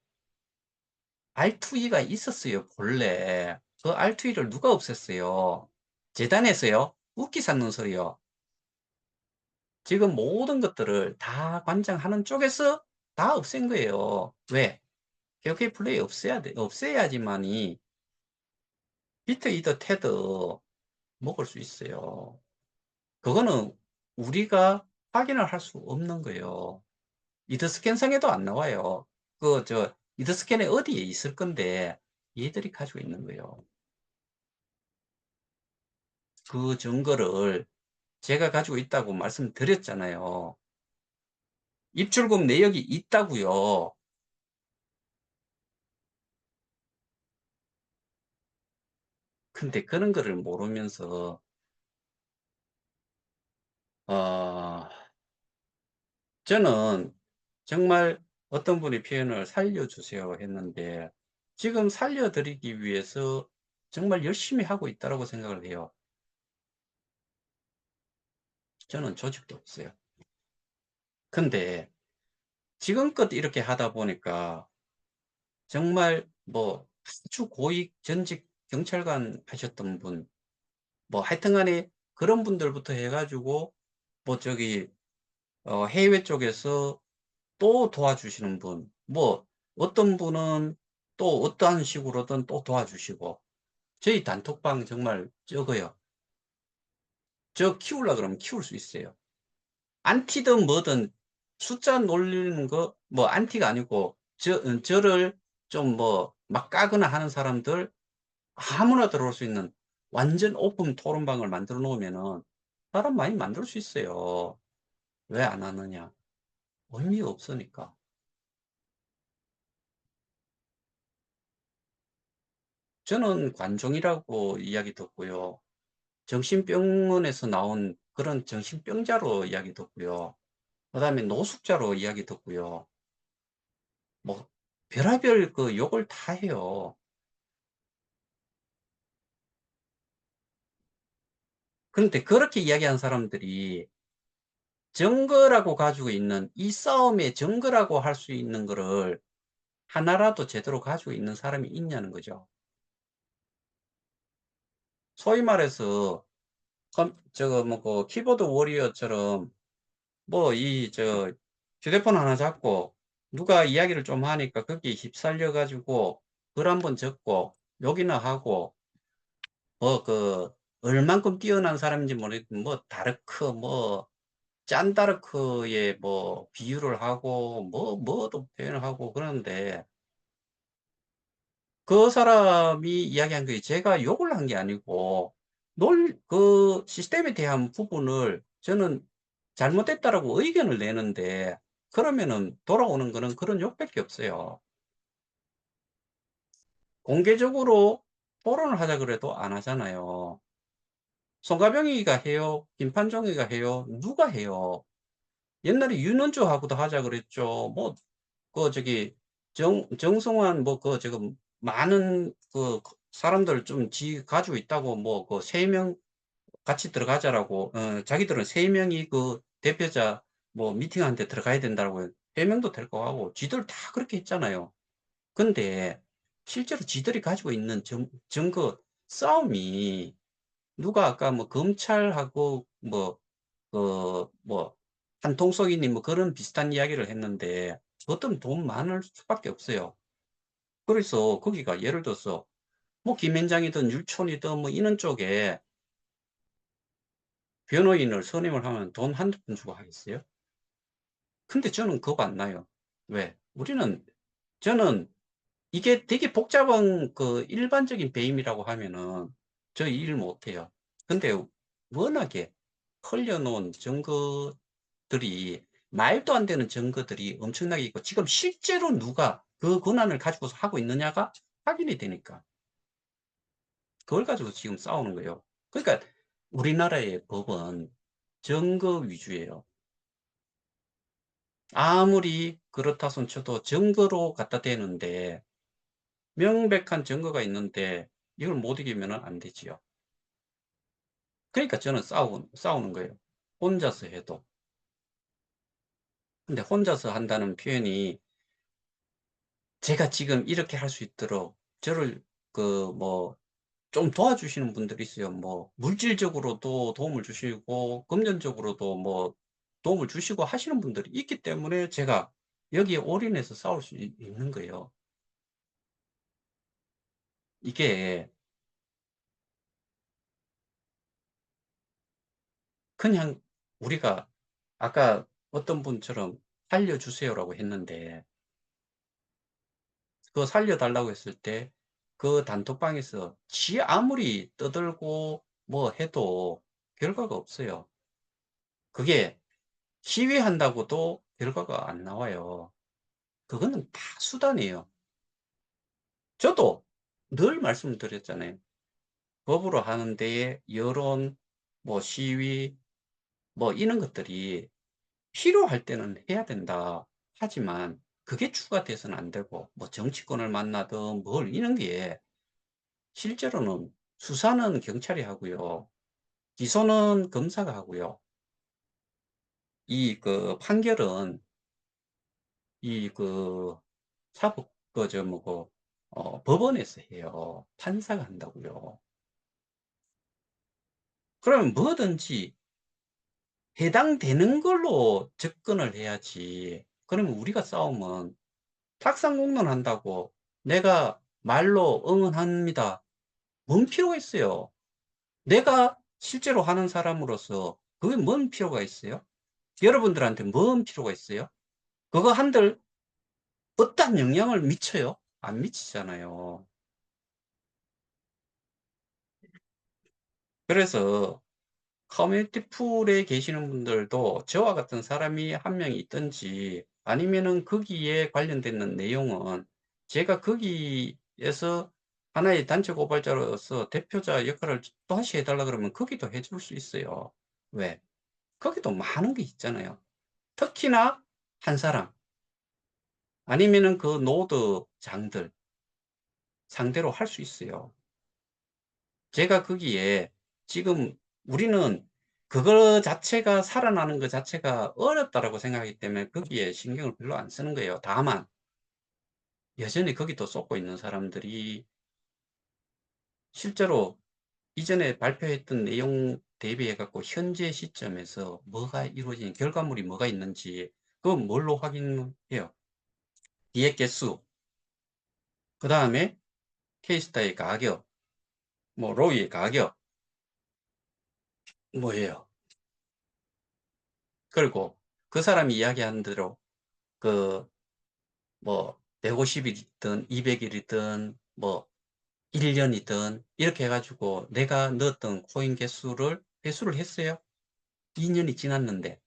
R2E가 있었어요 본래. 그 R2E를 누가 없앴어요? 재단에서요? 웃기 샀는 소리요. 지금 모든 것들을 다 관장하는 쪽에서 다 없앤 거예요. 왜? KOK 플레이 없애야지만이 비트 이더 테드 먹을 수 있어요. 그거는 우리가 확인을 할 수 없는 거예요. 이더스캔상에도 안 나와요. 이더스캔에 어디에 있을 건데 얘들이 가지고 있는 거예요. 그 증거를 제가 가지고 있다고 말씀드렸잖아요. 입출금 내역이 있다고요. 근데 그런 거를 모르면서 어 저는 정말 어떤 분이 표현을 "살려주세요." 했는데 지금 살려 드리기 위해서 정말 열심히 하고 있다라고 생각을 해요. 저는 조직도 없어요. 근데 지금껏 이렇게 하다 보니까 정말 뭐 아주 고위 전직 경찰관 하셨던 분 뭐 하여튼 간에 그런 분들부터 해 가지고 뭐 해외 쪽에서 또 도와주시는 분 어떤 분은 또 어떠한 식으로든 또 도와주시고 저희 단톡방 정말 적어요. 저 키우려 그러면 키울 수 있어요. 안티든 뭐든 숫자 놀리는 거 뭐 안티가 아니고 저를 좀 막 까거나 하는 사람들 아무나 들어올 수 있는 완전 오픈 토론방을 만들어 놓으면은 사람 많이 만들 수 있어요. 왜 안 하느냐? 의미가 없으니까. 저는 관종이라고 이야기 듣고요. 정신병원에서 나온 그런 정신병자로 이야기 듣고요. 그다음에 노숙자로 이야기 듣고요. 뭐 별의별 그 욕을 다 해요. 그런데 그렇게 이야기한 사람들이 증거라고 가지고 있는 이 싸움의 증거라고 할 수 있는 거를 하나라도 제대로 가지고 있는 사람이 있냐는 거죠. 소위 말해서 저거 뭐 그 키보드 워리어처럼 뭐 이 저 휴대폰 하나 잡고 누가 이야기를 좀 하니까 거기에 휩쓸려 가지고 글 한번 적고 욕이나 하고 뭐 그 얼만큼 뛰어난 사람인지 모르겠는데 뭐 다르크 뭐 짠다르크의 뭐 비유를 하고 뭐도 표현을 하고 그러는데 그 사람이 이야기한 게 제가 욕을 한 게 아니고 그 시스템에 대한 부분을 저는 잘못됐다라고 의견을 내는데 그러면은 돌아오는 거는 그런 욕밖에 없어요. 공개적으로 토론을 하자 그래도 안 하잖아요. 송가병이가 해요? 김판종이가 해요? 누가 해요? 옛날에 윤은주하고도 하자 그랬죠. 뭐 저기 정성환 뭐 지금 많은 사람들 좀 가지고 있다고 뭐 3명 같이 들어가자라고 자기들은 3명이 그 대표자 뭐 미팅하는데 들어가야 된다고 3명도 될 거 하고 지들 다 그렇게 했잖아요. 근데 실제로 지들이 가지고 있는 증거 싸움이 누가 아까 뭐 검찰하고 뭐 한통속이니 뭐 그런 비슷한 이야기를 했는데 그것들은 돈 많을 수밖에 없어요. 그래서 거기가 예를 들어서 뭐 김현장이든 율촌이든 뭐 이런 쪽에 변호인을 선임을 하면 돈 한두 푼 주고 하겠어요? 근데 저는 겁 안 나요. 왜? 저는 이게 되게 복잡한 그 일반적인 배임이라고 하면은 저 일 못해요. 근데 워낙에 흘려놓은 증거들이 말도 안 되는 증거들이 엄청나게 있고 지금 실제로 누가 그 권한을 가지고서 하고 있느냐가 확인이 되니까 그걸 가지고 지금 싸우는 거예요. 그러니까 우리나라의 법은 증거 위주예요. 아무리 그렇다 손 쳐도 증거로 갖다 대는데 명백한 증거가 있는데 이걸 못 이기면 안 되지요. 그러니까 저는 싸우는 거예요. 혼자서 해도. 근데 혼자서 한다는 표현이 제가 지금 이렇게 할 수 있도록 저를 뭐 좀 도와주시는 분들이 있어요. 뭐 물질적으로도 도움을 주시고 금전적으로도 뭐 도움을 주시고 하시는 분들이 있기 때문에 제가 여기에 올인해서 싸울 수 있는 거예요. 이게 그냥 우리가 아까 어떤 분처럼 "살려주세요."라고 했는데 그 살려 달라고 했을 때 그 단톡방에서 지 아무리 떠들고 뭐 해도 결과가 없어요. 그게 시위한다고도 결과가 안 나와요. 그거는 다 수단이에요. 저도 늘 말씀드렸잖아요. 법으로 하는 데에 여론, 뭐 시위, 뭐 이런 것들이 필요할 때는 해야 된다. 하지만 그게 주가 돼서는 안 되고 뭐 정치권을 만나든 뭘 이런 게 실제로는 수사는 경찰이 하고요. 기소는 검사가 하고요. 이 판결은 이 사법 뭐고 법원에서 해요. 판사가 한다고요. 그러면 뭐든지 해당되는 걸로 접근을 해야지. 그러면 우리가 싸우면 탁상공론 한다고 내가 말로 응원합니다. 뭔 필요가 있어요? 내가 실제로 하는 사람으로서 그게 뭔 필요가 있어요? 여러분들한테 뭔 필요가 있어요? 그거 한들 어떤 영향을 미쳐요? 안 미치잖아요. 그래서 커뮤니티 풀에 계시는 분들도 저와 같은 사람이 한 명 있든지 아니면은 거기에 관련되는 내용은 제가 거기에서 하나의 단체 고발자로서 대표자 역할을 또다시 해 달라 그러면 거기도 해줄 수 있어요. 왜? 거기도 많은 게 있잖아요. 특히나 한 사람 아니면은 그 노드장들 상대로 할 수 있어요. 제가 거기에 지금 우리는 그거 자체가 살아나는 것 자체가 어렵다라고 생각하기 때문에 거기에 신경을 별로 안 쓰는 거예요. 다만 여전히 거기도 쏟고 있는 사람들이 실제로 이전에 발표했던 내용 대비해 갖고 현재 시점에서 뭐가 이루어진 결과물이 뭐가 있는지 그건 뭘로 확인해요? 기획 개수, 그다음에 케이스타의 가격, 뭐 로이의 가격 뭐예요? 그리고 그 사람이 이야기하는 대로 그 뭐 150 일이든 200 일이든 뭐 1 년이든 이렇게 해 가지고 내가 넣었던 코인 개수를 회수를 했어요. 2 년이 지났는데.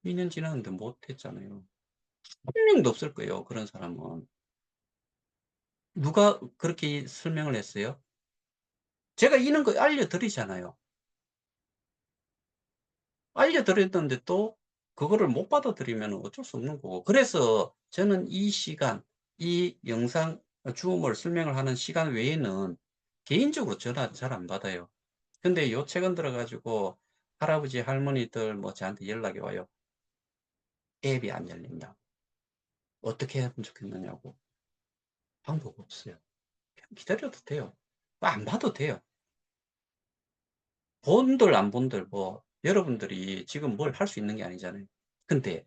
2년 지났는데 못 했잖아요. 한 명도 없을 거예요, 그런 사람은. 누가 그렇게 설명을 했어요? 제가 이런 거 알려 드리잖아요. 알려 드렸는데 또 그거를 못 받아들이면 어쩔 수 없는 거고. 그래서 저는 이 시간, 이 영상 주음을 설명을 하는 시간 외에는 개인적으로 전화 잘 안 받아요. 근데 요 최근 들어 가지고 할아버지, 할머니들 뭐 저한테 연락이 와요. 앱이 안 열린다고. 어떻게 하면 좋겠느냐고. 방법 없어요. 그냥 기다려도 돼요. 안 봐도 돼요. 본들 안 본들 뭐 여러분들이 지금 뭘 할 수 있는 게 아니잖아요. 근데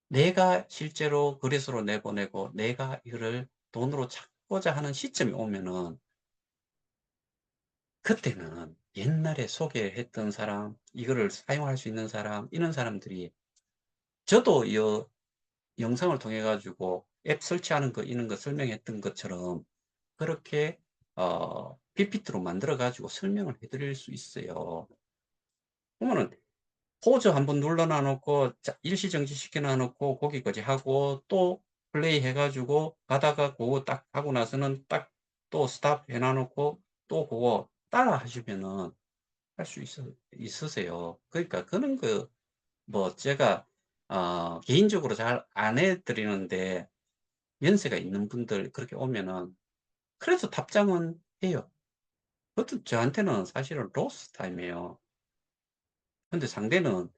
내가 실제로 거래소로 내보내고 내가 이거를 돈으로 찾고자 하는 시점이 오면은 그때는 옛날에 소개했던 사람, 이거를 사용할 수 있는 사람, 이런 사람들이 저도 이 영상을 통해 가지고 앱 설치하는 거 이런 거 설명했던 것처럼 그렇게 PPT로 만들어 가지고 설명을 해 드릴 수 있어요. 그러면은 포즈 한번 눌러 놔 놓고 자 일시 정지 시켜 놔 놓고 거기까지 하고 또 플레이 해 가지고 가다가 고거 딱 하고 나서는 딱 또 스탑 해 놔 놓고 또 고거 따라 하시면은 할 수 있으세요. 그러니까 그런 거 뭐 제가 개인적으로 잘 안 해 드리는데 연세가 있는 분들 그렇게 오면은 그래서 답장은 해요. 그것도 저한테는 사실은 로스 타임이에요. 근데 상대는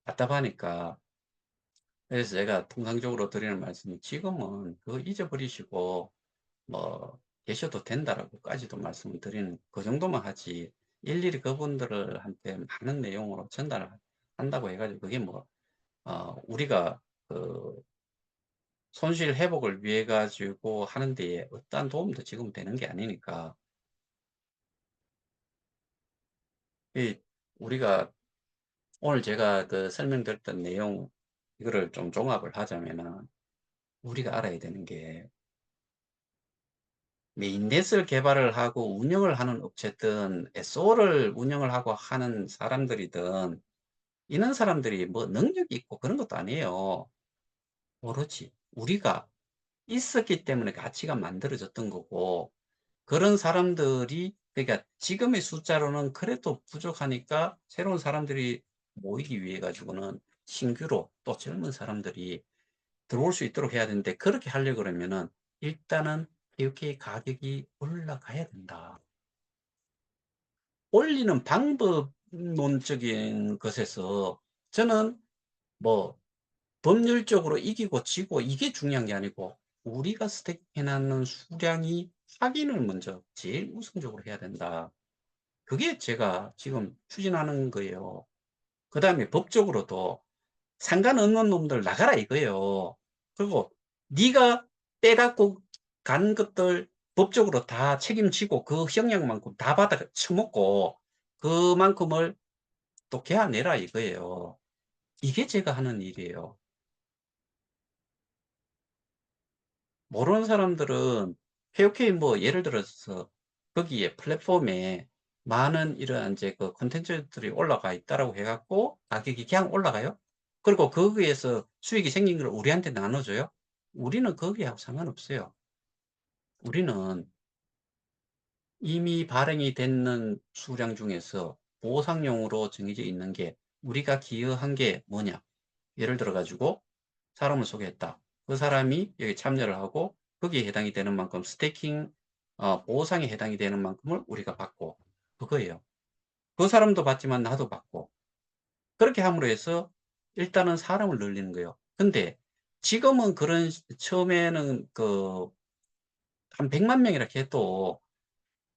답답하니까 그래서 제가 통상적으로 드리는 말씀이 지금은 그거 잊어버리시고 뭐 계셔도 된다라고까지도 말씀을 드리는 그 정도만 하지 일일이 그분들을 한테 많은 내용으로 전달을 한다고 해 가지고 그게 뭐 우리가 그 손실 회복을 위해 가지고 하는 데에 어떠한 도움도 지금 되는 게 아니니까 이 우리가 오늘 제가 그 설명드렸던 내용 이거를 좀 종합을 하자면은 우리가 알아야 되는 게 메인넷을 개발을 하고 운영을 하는 업체든 SO를 운영을 하고 하는 사람들이든 이런 사람들이 뭐 능력이 있고 그런 것도 아니에요. 오로지 우리가 있었기 때문에 가치가 만들어졌던 거고 그런 사람들이 그러니까 지금의 숫자로는 그래도 부족하니까 새로운 사람들이 모이기 위해 가지고는 신규로 또 젊은 사람들이 들어올 수 있도록 해야 되는데 그렇게 하려고 그러면은 일단은 이렇게 가격이 올라가야 된다. 올리는 방법론적인 것에서 저는 뭐 법률적으로 이기고 지고 이게 중요한 게 아니고 우리가 스택해 놨는 수량이 확인을 먼저 제일 우선적으로 해야 된다. 그게 제가 지금 추진하는 거예요. 그다음에 법적으로도 "상관없는 놈들 나가라." 이거예요. 그리고 네가 떼 갖고 간 것들 법적으로 다 책임지고 그 형량만큼 다 받아 처먹고 그만큼을 또 계야내라 이거예요. 이게 제가 하는 일이에요. 모르는 사람들은 POK 뭐 예를 들어서 거기에 플랫폼에 많은 이러한 이제 그 콘텐츠들이 올라가 있다라고 해 갖고 가격이 그냥 올라가요? 그리고 거기에서 수익이 생긴 걸 우리한테 나눠줘요? 우리는 거기하고 상관없어요. 우리는 이미 발행이 됐는 수량 중에서 보상용으로 정해져 있는 게 우리가 기여한 게 뭐냐? 예를 들어 가지고 사람을 소개했다. 그 사람이 여기 참여를 하고 거기에 해당이 되는 만큼 스테이킹 보상에 해당이 되는 만큼을 우리가 받고 그거예요. 그 사람도 받지만 나도 받고 그렇게 함으로 해서 일단은 사람을 늘리는 거예요. 근데 지금은 그런 처음에는 그 한 100만 명이라 해도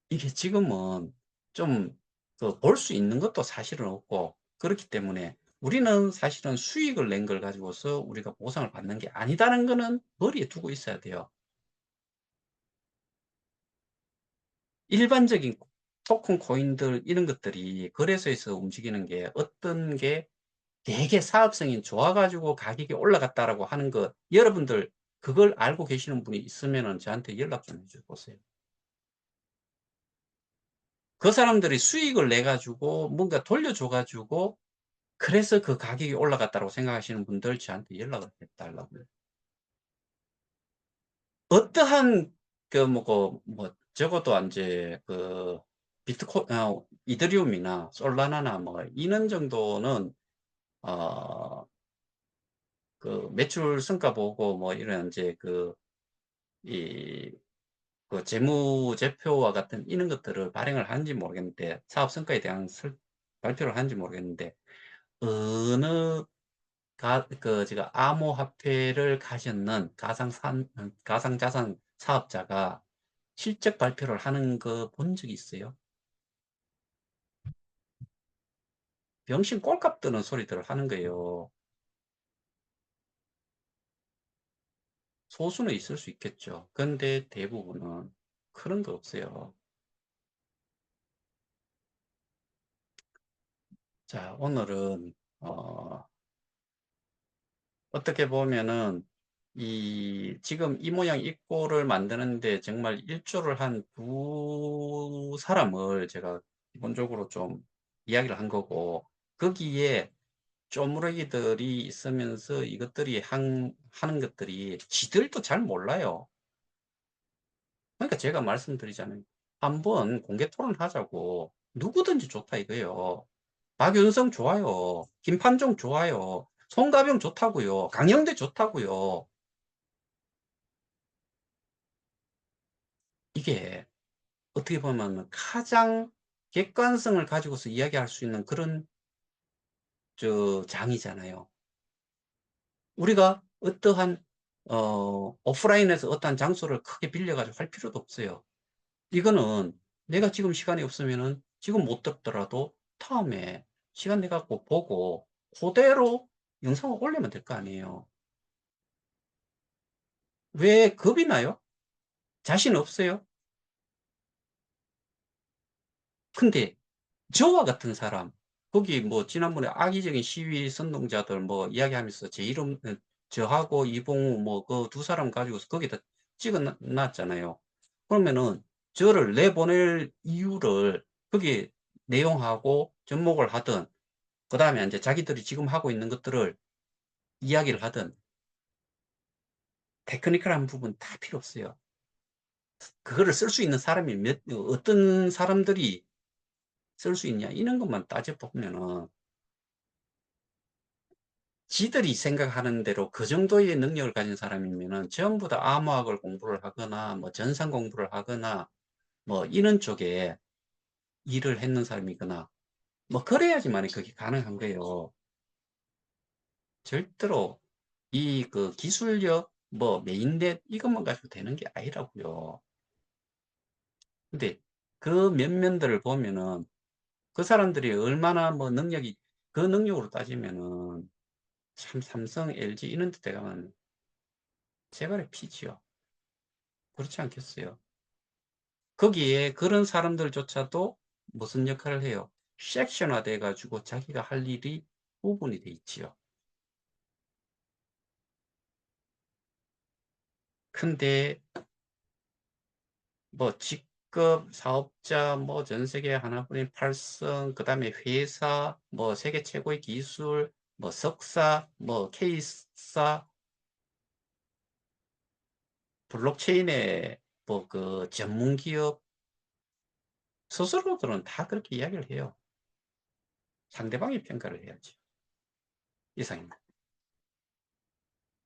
이게 지금은 좀 그 볼 수 있는 것도 사실은 없고 그렇기 때문에 우리는 사실은 수익을 낸 걸 가지고서 우리가 보상을 받는 게 아니다는 거는 머리에 두고 있어야 돼요. 일반적인 토큰 코인들 이런 것들이 거래소에서 움직이는 게 어떤 게 되게 사업성이 좋아 가지고 가격이 올라갔다라고 하는 거 여러분들 그걸 알고 계시는 분이 있으면은 저한테 연락 좀 해줘 보세요. 그 사람들이 수익을 내 가지고 뭔가 돌려줘 가지고 그래서 그 가격이 올라갔다고 생각하시는 분들 저한테 연락을 해 달라고요. 어떠한 그 뭐 적어도 인제 그 이더리움이나 솔라나나 뭐 이런 정도는 어 그 매출 성과 보고 뭐 이런 인제 이 재무제표와 같은 이런 것들을 발행을 하는지 모르겠는데 사업 성과에 대한 발표를 하는지 모르겠는데 어느 제가 암호화폐를 가졌는 가상자산 사업자가 실적 발표를 하는 거 본 적이 있어요? 병신 꼴값 드는 소리들을 하는 거예요. 소수는 있을 수 있겠죠. 근데 대부분은 그런 거 없어요. 자, 오늘은 어떻게 보면은 지금 이 모양 이 꼴을 만드는데 정말 일조를 한 두 사람을 제가 기본적으로 좀 이야기를 한 거고 거기에 쪼무레기들이 있으면서 이것들이 하는 것들이 지들도 잘 몰라요. 그러니까 제가 말씀드리잖아요. "한번 공개 토론하자고. 누구든지 좋다." 이거예요. 박윤성 좋아요. 김판종 좋아요. 송가병 좋다고요. 강영대 좋다고요. 이게 어떻게 보면 가장 객관성을 가지고서 이야기할 수 있는 그런 장이잖아요. 우리가 어떠한 오프라인에서 어떠한 장소를 크게 빌려 가지고 할 필요도 없어요. 이거는 내가 지금 시간이 없으면은 지금 못 듣더라도 다음에 시간 내 갖고 보고 고대로 영상을 올리면 될 거 아니에요. 왜 겁이 나요? 자신 없어요? 근데 저와 같은 사람 거기 뭐 지난번에 악의적인 시위 선동자들 뭐 이야기하면서 제 이름 저하고 이봉우 뭐 그 두 사람 가지고서 거기다 찍어 놨잖아요. 그러면은 저를 내보낼 이유를 거기에 내용하고 접목을 하든 그다음에 인제 자기들이 지금 하고 있는 것들을 이야기를 하든 테크니컬한 부분 다 필요 없어요. 그거를 쓸 수 있는 사람이 어떤 사람들이 쓸 수 있냐 이런 것만 따져 보면은 지들이 생각하는 대로 그 정도의 능력을 가진 사람이면은 전부 다 암호학을 공부를 하거나 뭐 전산 공부를 하거나 뭐 이런 쪽에 일을 했는 사람이거나 뭐 그래야지만이 그게 가능한 거예요. 절대로 기술력 뭐 메인넷 이것만 가지고 되는 게 아니라고요. 근데 그 면면들을 보면은 그 사람들이 얼마나 뭐 능력이 그 능력으로 따지면은 참 삼성, LG 이런 데 가면 재벌의 피지요. 그렇지 않겠어요? 거기에 그런 사람들조차도 무슨 역할을 해요? 섹션화돼 가지고 자기가 할 일이 구분이 돼 있지요. 근데 뭐 A급 사업자, 뭐 전 세계 하나뿐인 8성, 그다음에 회사, 뭐 세계 최고의 기술, 뭐 석사, 뭐 K사, 블록체인의 뭐 그 전문 기업 스스로들은 다 그렇게 이야기를 해요. 상대방이 평가를 해야지. 이상입니다.